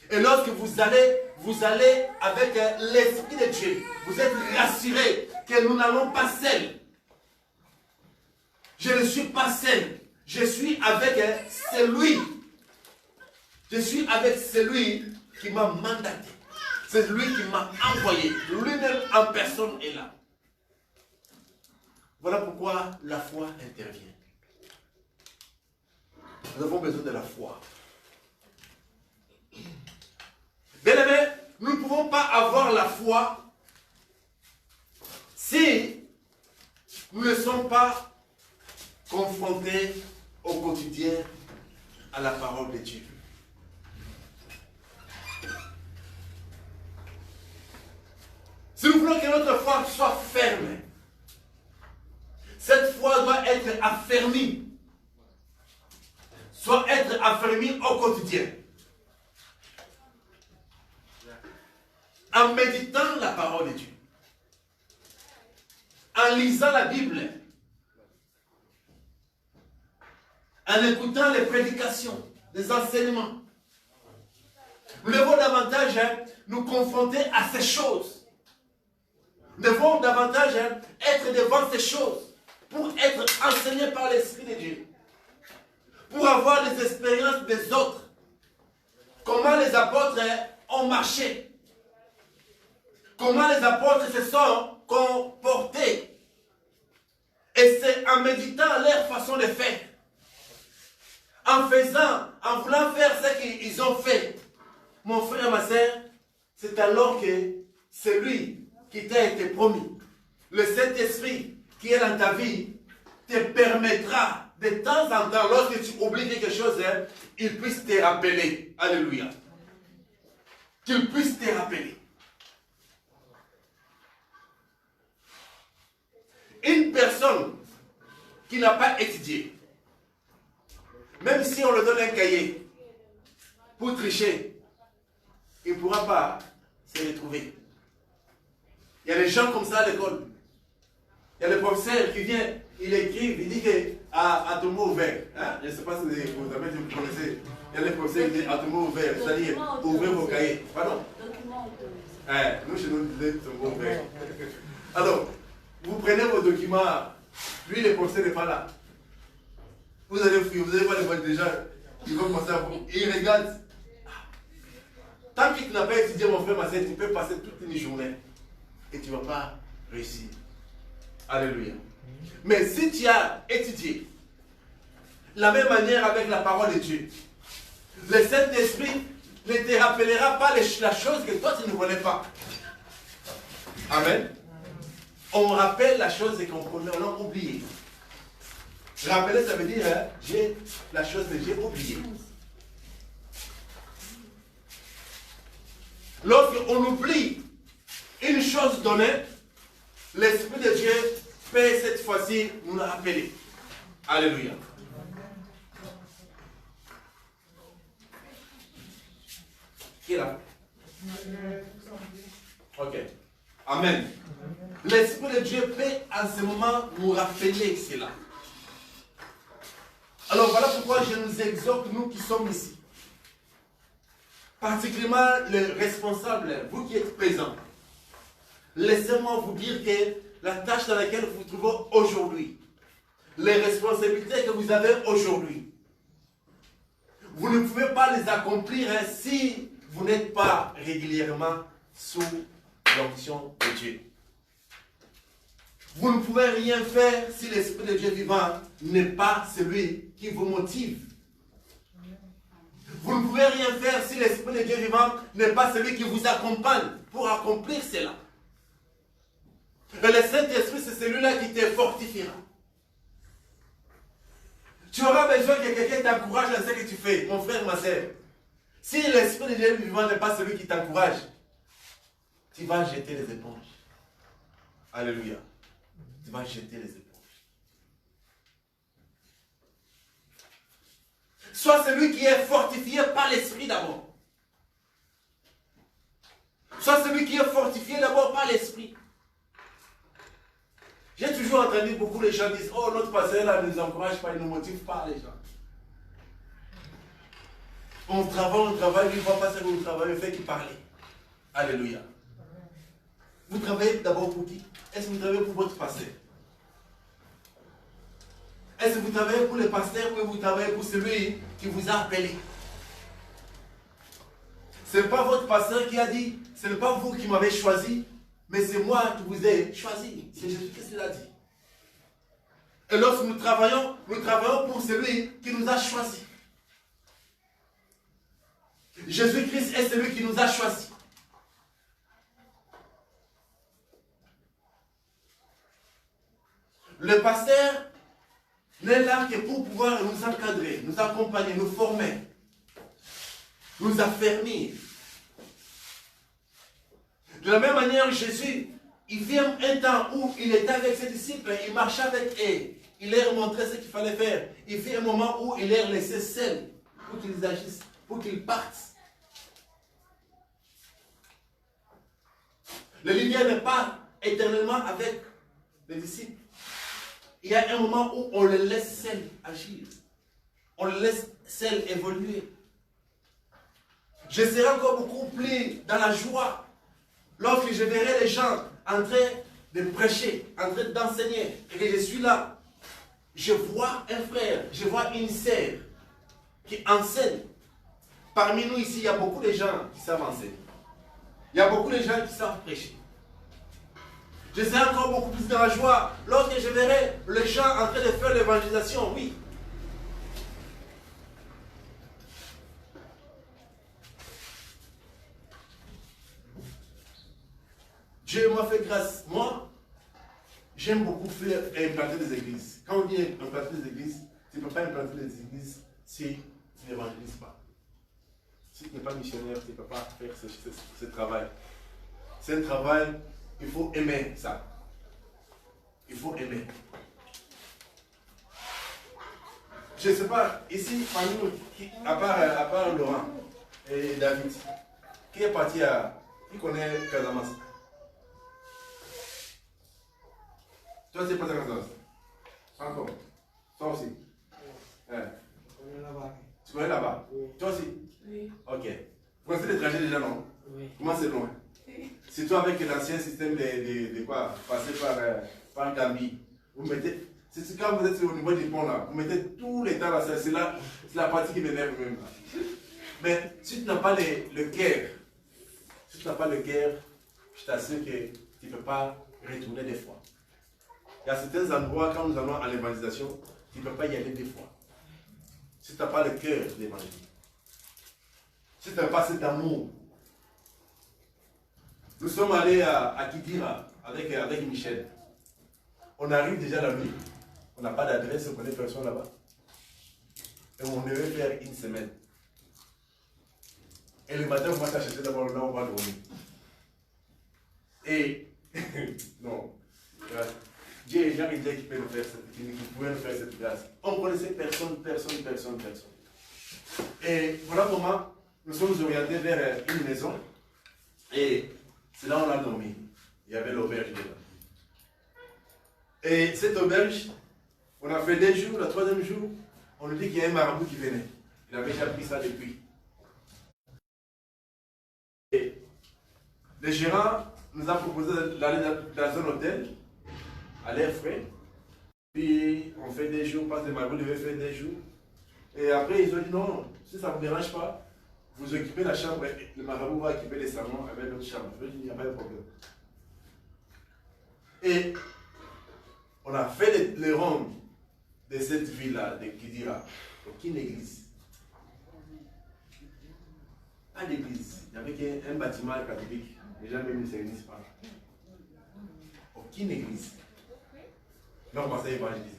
Et lorsque vous allez avec l'Esprit de Dieu. Vous êtes rassurés que nous n'allons pas seuls. Je ne suis pas seul. Je suis avec celui. Je suis avec celui qui m'a mandaté. C'est lui qui m'a envoyé. Lui-même en personne est là. Voilà pourquoi la foi intervient. Nous avons besoin de la foi. Bien-aimés, nous ne pouvons pas avoir la foi si nous ne sommes pas confrontés au quotidien à la parole de Dieu. Si nous voulons que notre foi soit ferme, cette foi doit être affermie. Soit être affermie au quotidien. En méditant la parole de Dieu. En lisant la Bible. En écoutant les prédications, les enseignements. Nous devons davantage nous confronter à ces choses. Nous devons davantage être devant ces choses pour être enseignés par l'Esprit de Dieu. Pour avoir les expériences des autres. Comment les apôtres ont marché. Comment les apôtres se sont comportés. Et c'est en méditant leur façon de faire. En voulant faire ce qu'ils ont fait. Mon frère et ma soeur, c'est alors que celui qui t'a été promis, le Saint-Esprit qui est dans ta vie, te permettra de temps en temps, lorsque tu oublies quelque chose, il puisse te rappeler. Alléluia. Qu'il puisse te rappeler. Une personne qui n'a pas étudié, même si on lui donne un cahier pour tricher, il ne pourra pas se retrouver. Il y a des gens comme ça à l'école. Il y a le professeur qui vient, il écrit, il dit que à tout mot ouvert. Hein? Je ne sais pas si vous connaissez. Il y a le professeur qui dit à tout mot ouvert, c'est-à-dire ouvrez vos cahiers. Pardon? Nous, chez nous, on disait tout mot ouvert. Alors, Vous prenez vos documents, lui le conseil n'est pas là. Vous allez fuir, vous allez voir les voix déjà, ils vont commencer à vous. Et ils regardent. Tant que tu n'as pas étudié, mon frère, ma soeur, tu peux passer toute une journée et tu ne vas pas réussir. Alléluia. Mais si tu as étudié, la même manière avec la parole de Dieu, le Saint-Esprit ne te rappellera pas la chose que toi tu ne connais pas. Amen. On rappelle la chose qu'on a oubliée. Rappeler, ça veut dire, hein, j'ai la chose que j'ai oubliée. Lorsqu'on oublie une chose donnée, l'Esprit de Dieu peut cette fois-ci nous la rappeler. Alléluia. Qui est là? Ok. Amen. L'Esprit de Dieu peut en ce moment nous rappeler cela. Alors voilà pourquoi je nous exhorte, nous qui sommes ici. Particulièrement les responsables, vous qui êtes présents. Laissez-moi vous dire que la tâche dans laquelle vous vous trouvez aujourd'hui, les responsabilités que vous avez aujourd'hui, vous ne pouvez pas les accomplir si vous n'êtes pas régulièrement sous l'onction de Dieu. Vous ne pouvez rien faire si l'Esprit de Dieu vivant n'est pas celui qui vous motive. Vous ne pouvez rien faire si l'Esprit de Dieu vivant n'est pas celui qui vous accompagne pour accomplir cela. Et le Saint-Esprit, c'est celui-là qui te fortifiera. Tu auras besoin que quelqu'un t'encourage dans ce que tu fais, mon frère, ma soeur. Si l'Esprit de Dieu vivant n'est pas celui qui t'encourage, tu vas jeter les éponges. Alléluia. Tu vas jeter les éponges. Sois celui qui est fortifié par l'Esprit d'abord. Sois celui qui est fortifié d'abord par l'Esprit. J'ai toujours entendu beaucoup de gens dire, oh, notre pasteur là ne nous encourage pas, il ne nous motive pas, les gens. On travaille, lui ne voit pas ce que vous travaillez, fait qu'il parle. Alléluia. Vous travaillez d'abord pour qui? Est-ce que vous travaillez pour votre pasteur? Est-ce que vous travaillez pour le pasteur ou vous travaillez pour celui qui vous a appelé? Ce n'est pas votre pasteur qui a dit, ce n'est pas vous qui m'avez choisi, mais c'est moi qui vous ai choisi. C'est Jésus qui l'a dit. Et lorsque nous travaillons pour celui qui nous a choisi. Jésus-Christ est celui qui nous a choisi. Le pasteur n'est là que pour pouvoir nous encadrer, nous accompagner, nous former, nous affermir. De la même manière, Jésus, il vient un temps où il était avec ses disciples, il marchait avec eux, il leur montrait ce qu'il fallait faire. Il fit un moment où il leur laissait seuls pour qu'ils agissent, pour qu'ils partent. Le lumière n'est pas éternellement avec les disciples. Il y a un moment où on les laisse seuls agir. On les laisse seuls évoluer. Je serai encore beaucoup plus dans la joie lorsque je verrai les gens en train de prêcher, en train d'enseigner, et que je suis là. Je vois un frère, je vois une sœur qui enseigne. Parmi nous ici, il y a beaucoup de gens qui savent enseigner. Il y a beaucoup de gens qui savent prêcher. Je serai encore beaucoup plus dans la joie lorsque je verrai les gens en train de faire l'évangélisation, oui. Dieu m'a fait grâce. Moi, j'aime beaucoup faire implanter des églises. Quand on dit implanter des églises, tu ne peux pas implanter des églises si tu n'évangélises pas. Si tu n'es pas missionnaire, tu ne peux pas faire ce travail. C'est un travail, il faut aimer ça. Il faut aimer. Je ne sais pas, ici, parmi nous, à part Laurent et David, qui est parti qui connaît Casamance? Toi, c'est pas ta Casamance? Encore. Toi aussi? Oui. Tu connais là-bas? Oui. Toi aussi? Oui. Ok. Vous connaissez l'étranger déjà, non? Oui. Comment c'est loin? Oui. surtout avec l'ancien système de quoi, passé par Gambie. Vous mettez, c'est quand vous êtes au niveau du pont là, vous mettez tout les temps là, c'est la partie qui m'énerve même. Mais si tu n'as pas le cœur, si tu n'as pas le cœur, je t'assure que tu ne peux pas retourner des fois. Il y a certains endroits, quand nous allons à l'évangélisation, tu ne peux pas y aller des fois. Si tu n'as pas le cœur d'évangéliser. Si tu n'as pas cet amour. Nous sommes allés à Kidira avec Michel. On arrive déjà la nuit. On n'a pas d'adresse, on ne connaît personne là-bas. Et on devait faire une semaine. Et le matin, on va s'acheter d'abord là, on va dormir. Et, non, Dieu est jamais dit qu'il pouvait nous faire cette grâce. On ne connaissait personne. Et voilà comment nous sommes orientés vers une maison. Et c'est là où on a dormi. Il y avait l'auberge dedans. Et cette auberge, on a fait 2 jours, le 3e jour, on nous dit qu'il y a un marabout qui venait. Il avait déjà pris ça depuis. Et le gérant nous a proposé d'aller dans un hôtel, à l'air frais. Puis on fait 2 jours, parce que le marabout devait faire 2 jours. Et après, ils ont dit non, si ça ne vous dérange pas, vous occupez la chambre, le marabout va occuper les salons avec l'autre chambre. Je dis, il n'y a pas de problème. Et on a fait les rondes de cette ville-là, de Kidira. Aucune église. Pas d'église. Il n'y avait qu'un bâtiment catholique. Les gens même ne s'église pas. Aucune église. Là, on commence à évangéliser.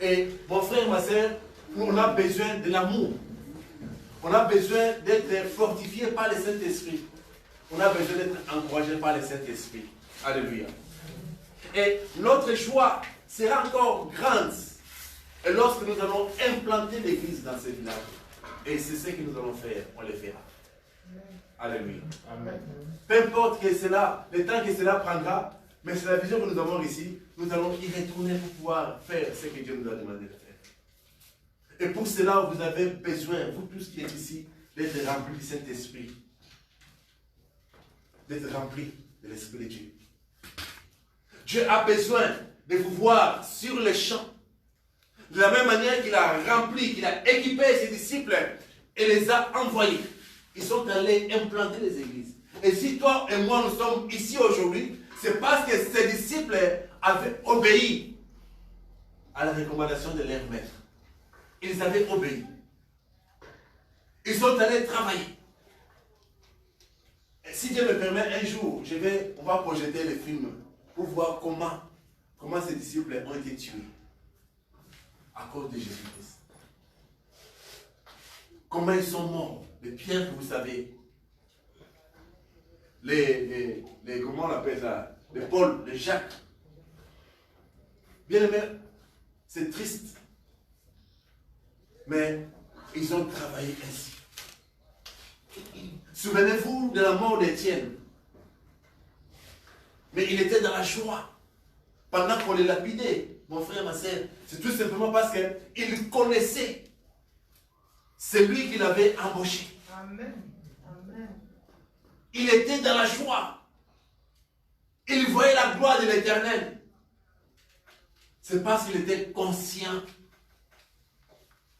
Et mon frère, ma soeur, nous, on a besoin de l'amour. On a besoin d'être fortifié par le Saint-Esprit. On a besoin d'être encouragé par le Saint-Esprit. Alléluia. Et notre joie sera encore grande. Et lorsque nous allons implanter l'église dans ce village. Et c'est ce que nous allons faire, on le fera. Alléluia. Amen. Peu importe que cela, le temps que cela prendra, mais c'est la vision que nous avons ici, nous allons y retourner pour pouvoir faire ce que Dieu nous a demandé de faire. Et pour cela, vous avez besoin, vous tous qui êtes ici, d'être remplis du Saint-Esprit. D'être remplis de l'Esprit de Dieu. Dieu a besoin de vous voir sur le champ. De la même manière qu'il a rempli, qu'il a équipé ses disciples et les a envoyés. Ils sont allés implanter les églises. Et si toi et moi nous sommes ici aujourd'hui, c'est parce que ces disciples avaient obéi à la recommandation de leur maître. Ils avaient obéi. Ils sont allés travailler. Et si Dieu me permet, un jour, on va projeter le film pour voir comment ces disciples ont été tués à cause de Jésus-Christ. Comment ils sont morts. Les pierres que vous savez. Comment on appelle ça? Les Paul, les Jacques. Bien aimé, c'est triste. Mais ils ont travaillé ainsi. Souvenez-vous de la mort d'Étienne. Mais il était dans la joie. Pendant qu'on les lapidait, mon frère, ma soeur, c'est tout simplement parce qu'il connaissait celui qu'il avait embauché. Amen. Amen. Il était dans la joie. Il voyait la gloire de l'Éternel. C'est parce qu'il était conscient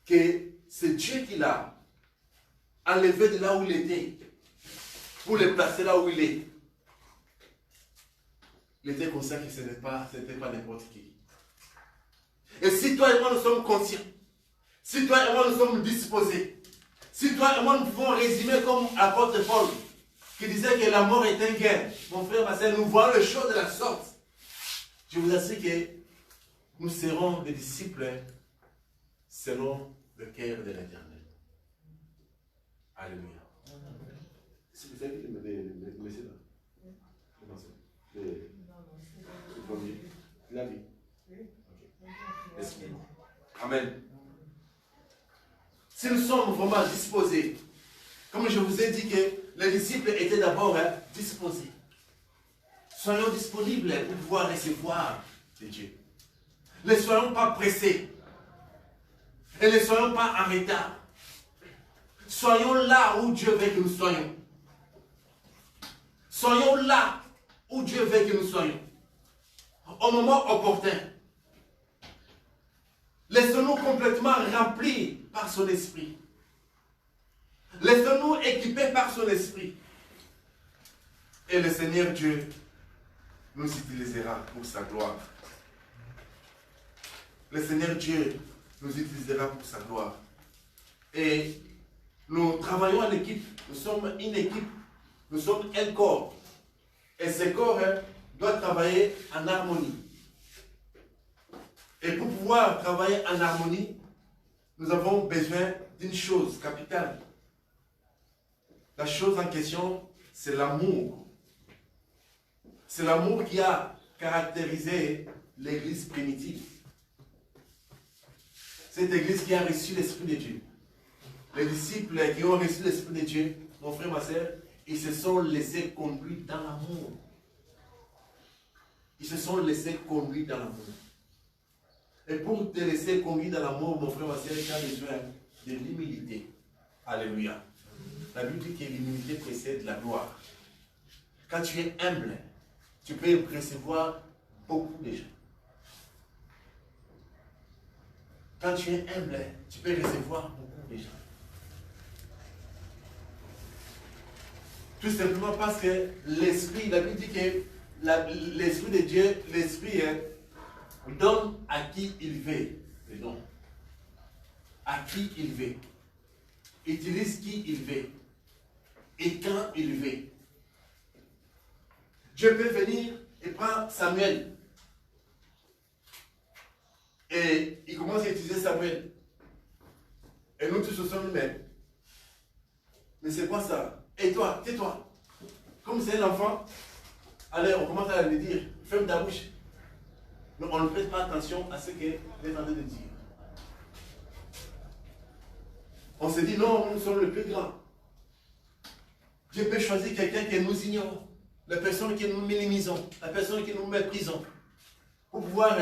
que c'est Dieu qui l'a enlevé de là où il était pour le placer là où il est. Il était conscient que ce n'était pas n'importe qui. Et si toi et moi nous sommes conscients, si toi et moi nous sommes disposés, si toi et moi nous pouvons résumer comme l'apôtre Paul, qui disait que la mort est un gain, mon frère, ma soeur, nous voyons les choses de la sorte. Je vous assure que nous serons des disciples selon le cœur de l'Éternel. Alléluia. C'est vous avez dit de laisser là. Le premier. Tu l'as dit? Excusez-moi. Amen. Si nous sommes vraiment disposés, comme je vous ai dit que les disciples étaient d'abord disposés, soyons disponibles pour pouvoir recevoir de Dieu. Ne soyons pas pressés. Et ne soyons pas en retard. Soyons là où Dieu veut que nous soyons. Soyons là où Dieu veut que nous soyons. Au moment opportun. Laissons-nous complètement remplis par son esprit. Laissons-nous équipés par son esprit. Et le Seigneur Dieu nous utilisera pour sa gloire. Le Seigneur Dieu nous utilisera pour sa gloire. Et nous travaillons en équipe. Nous sommes une équipe. Nous sommes un corps. Et ce corps doit travailler en harmonie. Et pour pouvoir travailler en harmonie, nous avons besoin d'une chose capitale. La chose en question, c'est l'amour. C'est l'amour qui a caractérisé l'église primitive. Cette église qui a reçu l'Esprit de Dieu. Les disciples qui ont reçu l'Esprit de Dieu, mon frère, ma soeur, ils se sont laissés conduire dans l'amour. Ils se sont laissés conduire dans l'amour. Et pour te laisser conduire dans l'amour, mon frère, ma soeur, tu as besoin de l'humilité. Alléluia. La Bible dit que l'humilité précède la gloire. Quand tu es humble, tu peux recevoir beaucoup de gens. Quand tu es humble, tu peux recevoir beaucoup de gens. Tout simplement parce que l'esprit, la Bible dit que l'esprit de Dieu, l'esprit donne à qui il veut. Le don. À qui il veut. Utilise qui il veut. Et quand il veut. Dieu peut venir et prendre Samuel. Et il commence à utiliser Samuel. Et nous tous sommes humains. Mais c'est quoi ça? Et toi, tais-toi. Comme c'est un enfant, allez, on commence à lui dire, ferme ta bouche. Mais on ne prête pas attention à ce qu'il est en train de dire. On se dit, non, nous sommes le plus grand. Dieu peut choisir quelqu'un que nous ignorons. La personne que nous minimisons. La personne que nous méprisons. Pour pouvoir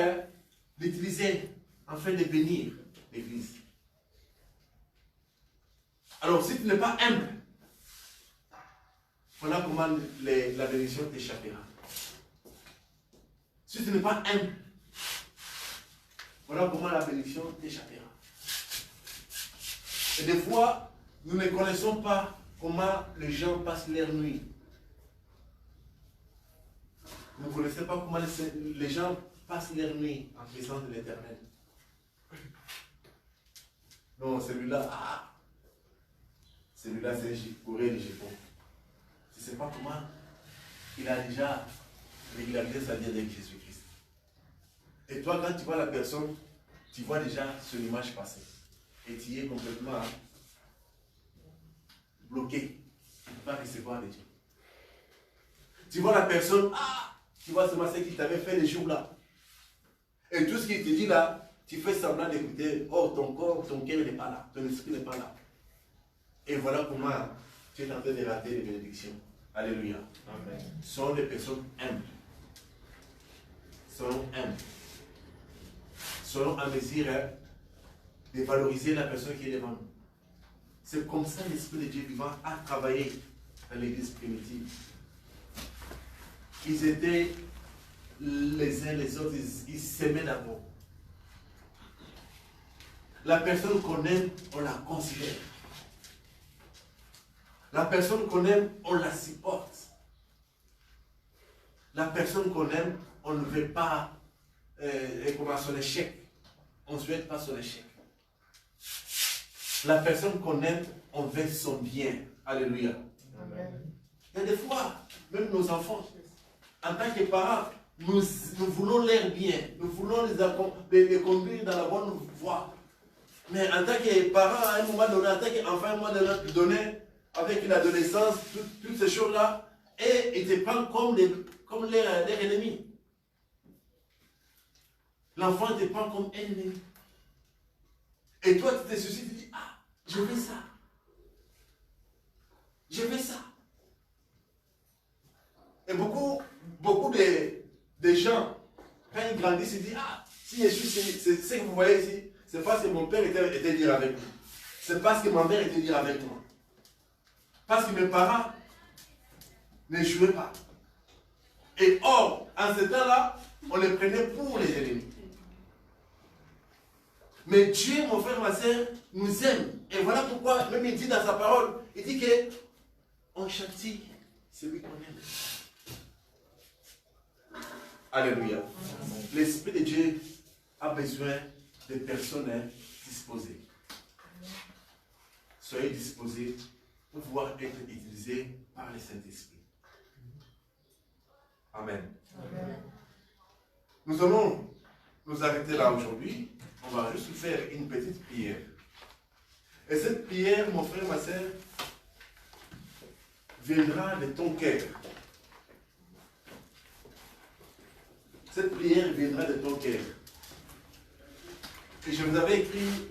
l'utiliser afin de bénir l'Église. Alors, si tu n'es pas humble, voilà comment la bénédiction t'échappera. Si tu n'es pas humble, voilà comment la bénédiction t'échappera. Et des fois, nous ne connaissons pas comment les gens passent leur nuit. Vous ne connaissez pas comment les gens passent leur nuit en présence de l'Éternel. Non, celui-là, celui-là c'est Corée de Japon. Je ne sais pas comment il a déjà régularisé sa vie avec Jésus-Christ. Et toi, quand tu vois la personne, tu vois déjà son image passer. Et tu es complètement bloqué. Tu ne peux pas recevoir de Dieu. Tu vois la personne, tu vois seulement ce qu'il t'avait fait les jours-là. Et tout ce qu'il te dit là, tu fais semblant d'écouter. Oh, ton corps, ton cœur n'est pas là. Ton esprit n'est pas là. Et voilà comment tu es en train de rater les bénédictions. Alléluia. Amen. Ce sont des personnes humbles. Soyons humbles. Soyons en mesure de valoriser la personne qui est devant nous. C'est comme ça l'Esprit de Dieu vivant a travaillé dans l'église primitive. Ils étaient les uns les autres, ils s'aimaient d'abord. La personne qu'on aime, on la considère. La personne qu'on aime, on la supporte. La personne qu'on aime, on ne veut pas son échec. On ne souhaite pas son échec. La personne qu'on aime, on veut son bien. Alléluia. Amen. Et des fois, même nos enfants, en tant que parents, nous voulons leur bien. Nous voulons les conduire dans la bonne voie. Mais en tant que parents, à un moment donné, en tant qu'enfant, à un moment donné, avec l'adolescence, toutes ces choses-là, et ils te prennent comme leur ennemi. L'enfant te prend comme ennemi. Et toi, tu te soucies, tu dis, je veux ça. Je veux ça. Et beaucoup de gens, quand ils grandissent, ils disent, si je suis, c'est ce que vous voyez ici, c'est parce que mon père était dire avec moi. C'est parce que ma mère était dire avec moi. Parce que mes parents Ne jouez pas. Et or, en ce temps-là, on les prenait pour les ennemis. Mais Dieu, mon frère, ma soeur, nous aime. Et voilà pourquoi, même il dit dans sa parole, il dit que on châtie celui qu'on aime. Alléluia. L'Esprit de Dieu a besoin de personnes disposées. Soyez disposés pour pouvoir être utilisés par le Saint-Esprit. Amen. Amen. Nous allons nous arrêter là aujourd'hui. On va juste faire une petite prière. Et cette prière, mon frère, ma soeur, viendra de ton cœur. Cette prière viendra de ton cœur. Et je vous avais écrit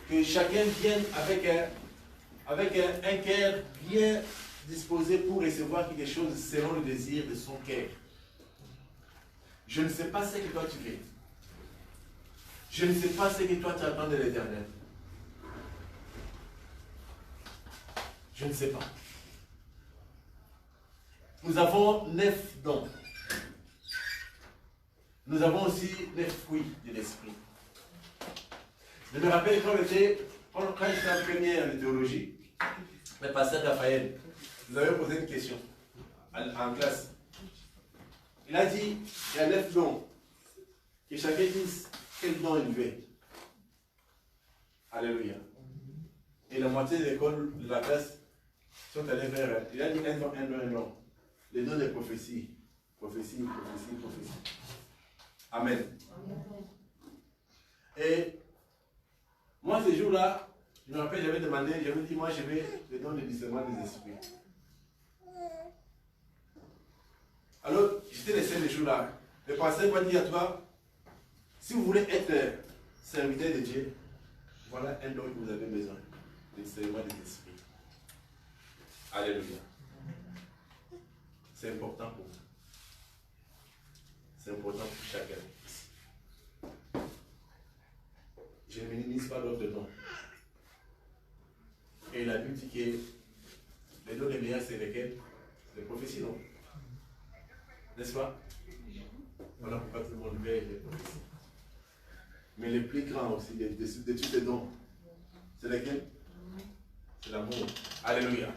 que chacun vienne avec un cœur bien disposé pour recevoir quelque chose selon le désir de son cœur. Je ne sais pas ce que toi tu veux. Je ne sais pas ce que toi tu attends de l'Éternel. Je ne sais pas. Nous avons 9 dons. Nous avons aussi 9 fruits de l'esprit. Je me rappelle quand j'étais en première de théologie, le pasteur Raphaël nous avait posé une question en classe. Il a dit, il y a 9 dons. Que chacun dise quel don il veut. Alléluia. Et la moitié de l'école, de la classe, sont allés vers. Il a dit un don, un don, un don. Les dons de prophétie. Prophétie, prophétie, prophétie. Amen. Et moi, ce jour-là, je me rappelle, j'avais demandé, j'avais dit, moi, je vais le don de discernement des esprits. Alors, j'étais laissé le jour-là. Le pasteur m'a dit à toi, si vous voulez être serviteur de Dieu, voilà un don que vous avez besoin, le discernement des esprits. Alléluia. C'est important pour vous. C'est important pour chacun. Je ne minimise pas d'autres dons. Et la Bible dit que les dons les meilleurs, c'est lesquels? Les prophéties, non? N'est-ce pas? Voilà pourquoi tout le monde veut les prophéties. Mais les plus grands aussi, de tous les dons, c'est lesquels? C'est l'amour. Alléluia.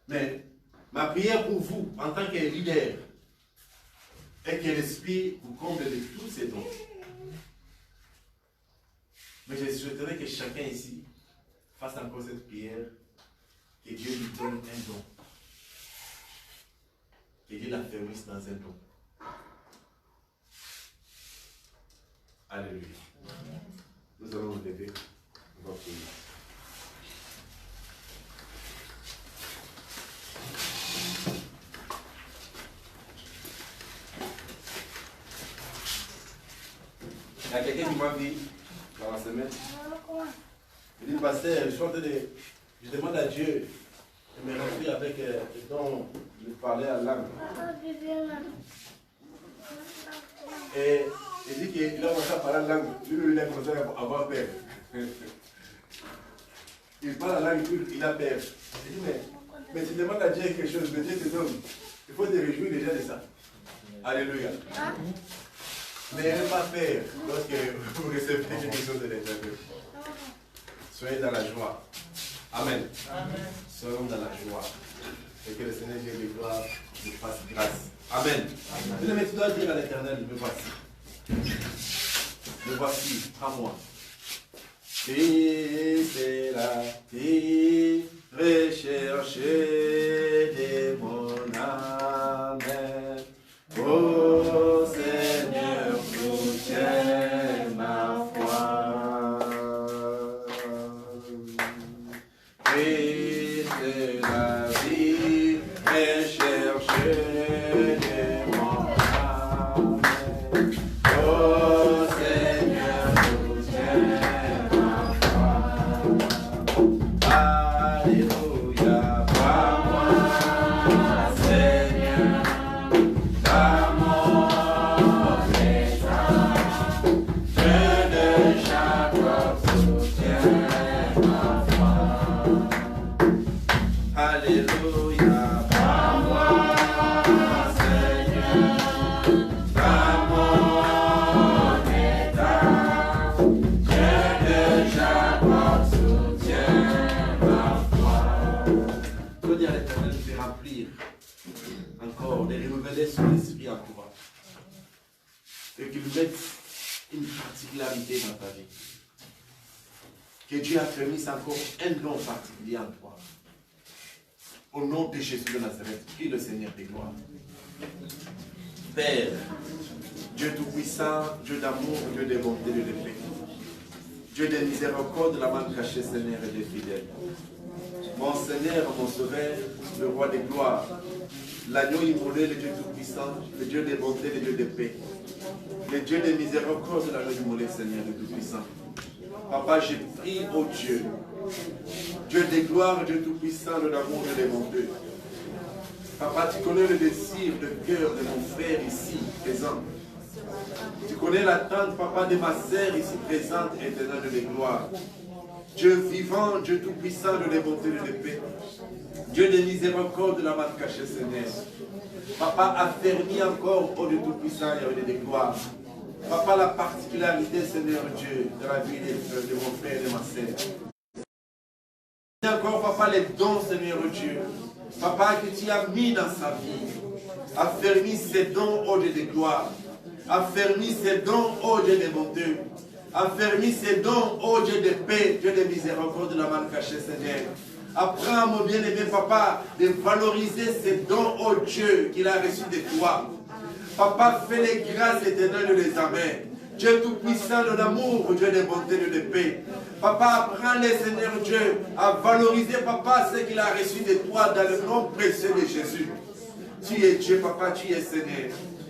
Mais ma prière pour vous, en tant que leader, est que l'Esprit vous comble de tous ces dons. Mais je souhaiterais que chacun ici fasse encore cette prière, que Dieu lui donne un don. Que Dieu l'affermisse dans un don. Alléluia. Nous allons nous lever. On va prier. Il y a quelqu'un qui m'a dit dans la semaine, il dit, pasteur, je demande à Dieu de me remplir avec le don de parler à l'âme. Et il dit qu'il a commencé à parler à l'âme, lui, il a commencé à avoir peur. Il parle à l'âme, il a peur. Il dit, mais tu demandes à Dieu quelque chose, mais Dieu te donne. Il faut te réjouir déjà de ça. Alléluia. N'ayez pas peur lorsque vous recevez quelque chose de l'Éternel. Soyez dans la joie. Amen. Amen. Soyons dans la joie. Et que le Seigneur Dieu de gloire nous fasse grâce. Amen. Amen. Mais tu dois dire à l'Éternel, me voici. Me voici, prends-moi. Qui c'est là qui recherche de mon âme? Oh Seigneur, soutiens ma foi. Christ de la vie, recherche de mon âme. Oh Seigneur, soutiens ma foi. Alléluia, par moi, Seigneur. Alléluia. Par moi, Seigneur, dans mon état, j'ai déjà mon soutien, ma foi. Je veux dire à l'Éternel de te remplir encore, de renouveler son esprit en toi. Et qu'il mette une particularité dans ta vie. Que Dieu a permis encore un don particulier en toi. Au nom de Jésus de Nazareth, prie le Seigneur des gloires. Père, Dieu Tout-Puissant, Dieu d'amour, Dieu de bonté, Dieu de paix. Dieu de miséricorde, de la main cachée, Seigneur, et des fidèles. Mon Seigneur, mon Sauveur, le Roi des gloires, l'agneau immolé, le Dieu Tout-Puissant, le Dieu de bonté, le Dieu de paix. Le Dieu de miséricorde, l'agneau immolé, Seigneur, le Tout-Puissant. Papa, j'ai pris, oh Dieu, Dieu de gloire, Dieu Tout-Puissant, de l'amour, Dieu de bonté. Papa, tu connais le désir, le cœur de mon frère ici, présent. Tu connais l'attente, papa, de ma sœur ici présente, éternelle de gloire. Dieu vivant, Dieu Tout-Puissant, de la bonté, de la paix. Dieu de miséricorde, de la main cachée, Seigneur. Papa, affermis encore, oh Dieu Tout-Puissant, et de gloire. Papa, la particularité, Seigneur Dieu, de la vie de mon frère et de ma sœur. Encore, papa, les dons, Seigneur Dieu. Papa, que tu as mis dans sa vie. Affermis ses dons, ô Dieu de gloire. Affermis ses dons, ô Dieu de bonté. Affermis ses dons, ô Dieu de paix, Dieu de miséricorde, de la main cachée, Seigneur. Apprends, mon bien-aimé papa, de valoriser ces dons, ô Dieu, qu'il a reçus de toi. Papa, fais les grâces éternelles de les amers. Dieu Tout-Puissant, de l'amour, Dieu de bonté, Dieu de paix. Papa, apprends-les, Seigneur Dieu, à valoriser, papa, ce qu'il a reçu de toi dans le nom précieux de Jésus. Tu es Dieu, papa, tu es Seigneur.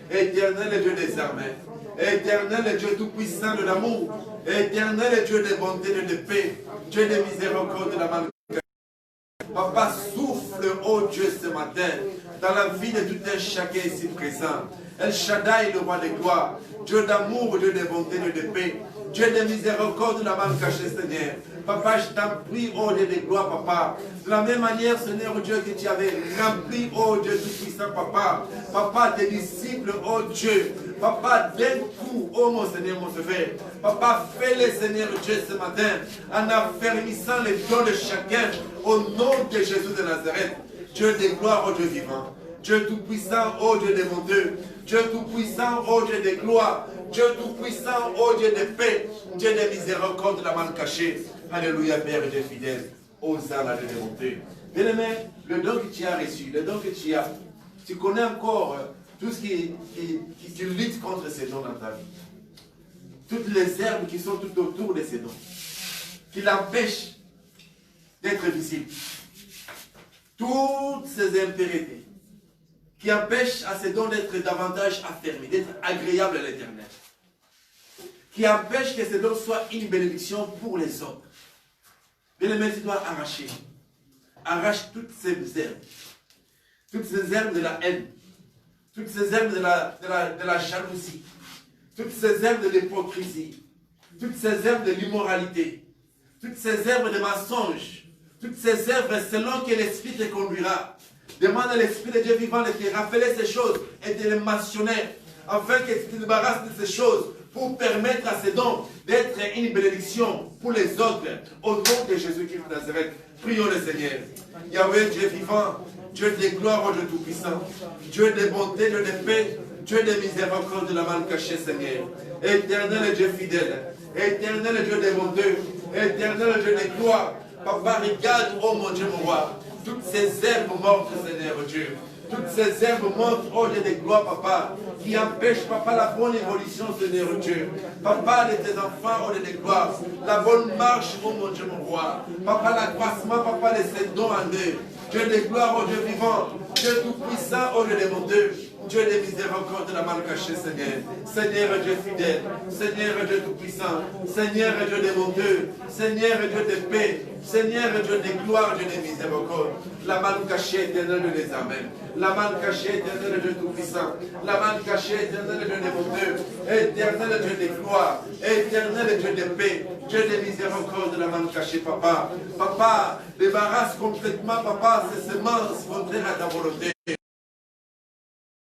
Éternel Dieu des armées. Éternel Dieu Tout-Puissant de l'amour. Éternel Dieu de bonté, Dieu de paix. Dieu de miséricorde, de la main. Papa, souffle, oh Dieu, ce matin, dans la vie de tout un chacun ici présent. El Shaddai, le roi de gloire. Dieu d'amour, Dieu de bonté, Dieu de paix. Dieu de miséricorde, de la main cachée, Seigneur. Papa, je t'en prie, oh Dieu de gloire, papa. De la même manière, Seigneur Dieu, que tu avais rempli, oh Dieu Tout-Puissant, papa. Papa, tes disciples, oh Dieu. Papa, d'un coup, oh mon Seigneur, mon Sauveur. Papa, fais-le, Seigneur Dieu, ce matin, en affermissant les dons de chacun, au nom de Jésus de Nazareth. Dieu de gloire, oh Dieu vivant. Dieu Tout-Puissant, oh Dieu de mon Dieu. Dieu Tout-Puissant, oh Dieu de gloire. Dieu Tout-Puissant, oh Dieu de paix. Dieu de miséricorde, de la main cachée. Alléluia, Père Dieu fidèle. Hosanna de mon Dieu. Bien-aimé, le don que tu as reçu, le don que tu as, tu connais encore tout ce qui lutte contre ces dons dans ta vie. Toutes les herbes qui sont tout autour de ces dons, qui l'empêchent d'être visible. Toutes ces impérités qui empêchent à ces dons d'être davantage affermis, d'être agréables à l'Éternel. Qui empêchent que ces dons soient une bénédiction pour les autres. Bien-aimé, tu dois arracher. Arrache toutes ces herbes. Toutes ces herbes de la haine. Toutes ces herbes de la jalousie. Toutes ces herbes de l'hypocrisie. Toutes ces herbes de l'immoralité. Toutes ces herbes de mensonges. Toutes ces herbes selon que l'Esprit te conduira. Demande à l'Esprit de Dieu vivant de te rappeler ces choses et de les mentionner. Afin que tu te débarrasses de ces choses pour permettre à ces dons d'être une bénédiction pour les autres. Au nom de Jésus-Christ de Nazareth, prions le Seigneur. Yahweh, Dieu vivant, Dieu de gloire, oh Dieu Tout-Puissant, Dieu de bonté, Dieu de paix, Dieu de miséricorde, de la main cachée, Seigneur. Éternel Dieu fidèle, éternel Dieu de bonté, éternel Dieu de gloire. Papa, regarde, oh mon Dieu, mon roi, toutes ces herbes mortes, Seigneur Dieu. Toutes ces herbes mortes, oh Dieu de gloire, papa, qui empêchent, papa, la bonne évolution, Seigneur Dieu. Papa, de tes enfants, oh Dieu de gloire, la bonne marche, oh mon Dieu, mon roi. Papa, l'accroissement, papa, de ces dons en eux. Dieu de gloire, oh Dieu vivant, Dieu tout-puissant, oh Dieu de mon Dieu. Dieu de miséricorde, de la main cachée, Seigneur. Seigneur Dieu fidèle, Seigneur Dieu tout-puissant, Seigneur Dieu de mon Dieu, Seigneur Dieu de paix, Seigneur Dieu de gloire, Dieu de miséricorde. La main cachée éternelle de les amène. La main cachée éternelle Dieu tout-puissant. La main cachée éternelle Dieu de mon Dieu. Éternel Dieu de gloire. Éternel Dieu de paix. Dieu des miséricordes de la main cachée, papa. Papa, débarrasse complètement, papa, ces semences contraires à ta volonté.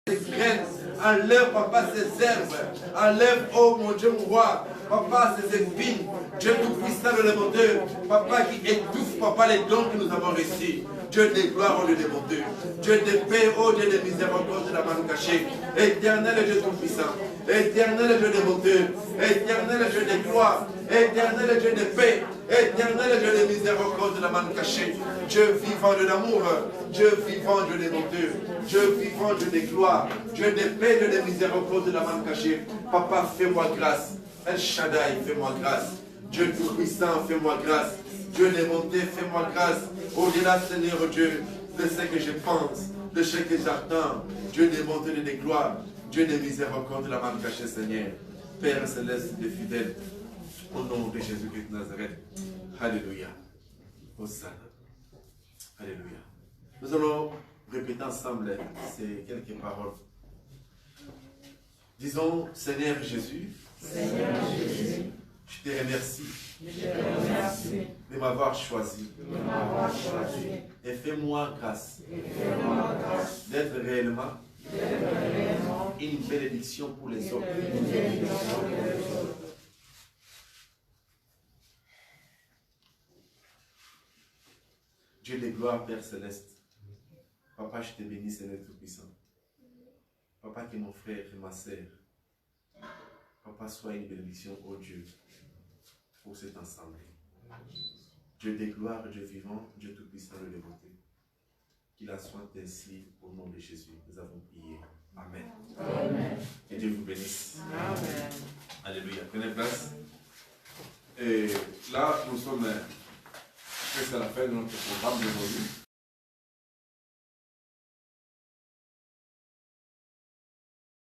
Ces graines, enlève, papa, ces herbes. Enlève, oh mon Dieu, mon roi. Papa, ces épines. Dieu tout-puissant, le monteur. Papa, qui étouffe, papa, les dons que nous avons reçus. Dieu des gloires, oh Dieu des monteurs. Dieu des paix, oh Dieu des miséricordes de la main cachée. Éternel Dieu tout-puissant. Éternel Dieu des monteurs. Éternel Dieu des gloires. Éternel Dieu des paix. Éternel Dieu des miséricordes de la main cachée. Dieu vivant de l'amour. Dieu vivant, Dieu des monteurs. Dieu vivant, Dieu des gloires. Dieu des paix, Dieu des miséricordes de la main cachée. Papa, fais-moi grâce. El Shaddai, fais-moi grâce. Dieu tout-puissant, fais-moi grâce. Dieu des montées, fais-moi grâce. Au-delà, Seigneur Dieu, de ce que je pense, de ce que j'attends. Dieu des montées et des gloires. Dieu des miséricordes de la main cachée, Seigneur. Père céleste des fidèles. Au nom de Jésus-Christ de Nazareth. Alléluia. Hosanna. Alléluia. Nous allons répéter ensemble ces quelques paroles. Disons, Seigneur Jésus, je te remercie, de m'avoir choisi. Et fais-moi grâce, d'être réellement une bénédiction pour les autres. Dieu de gloire, Père céleste. Papa, je te bénis, Seigneur Tout-Puissant. Papa, que mon frère et ma sœur, Papa, sois une bénédiction, ô Dieu, pour cet ensemble. Dieu de gloire, Dieu vivant, Dieu Tout-Puissant de dévoté. Qu'il en soit ainsi au nom de Jésus. Nous avons prié. Amen. Amen. Et Dieu vous bénisse. Amen. Alléluia. Prenez place. Et là, nous sommes presque à la fin de notre programme d'aujourd'hui.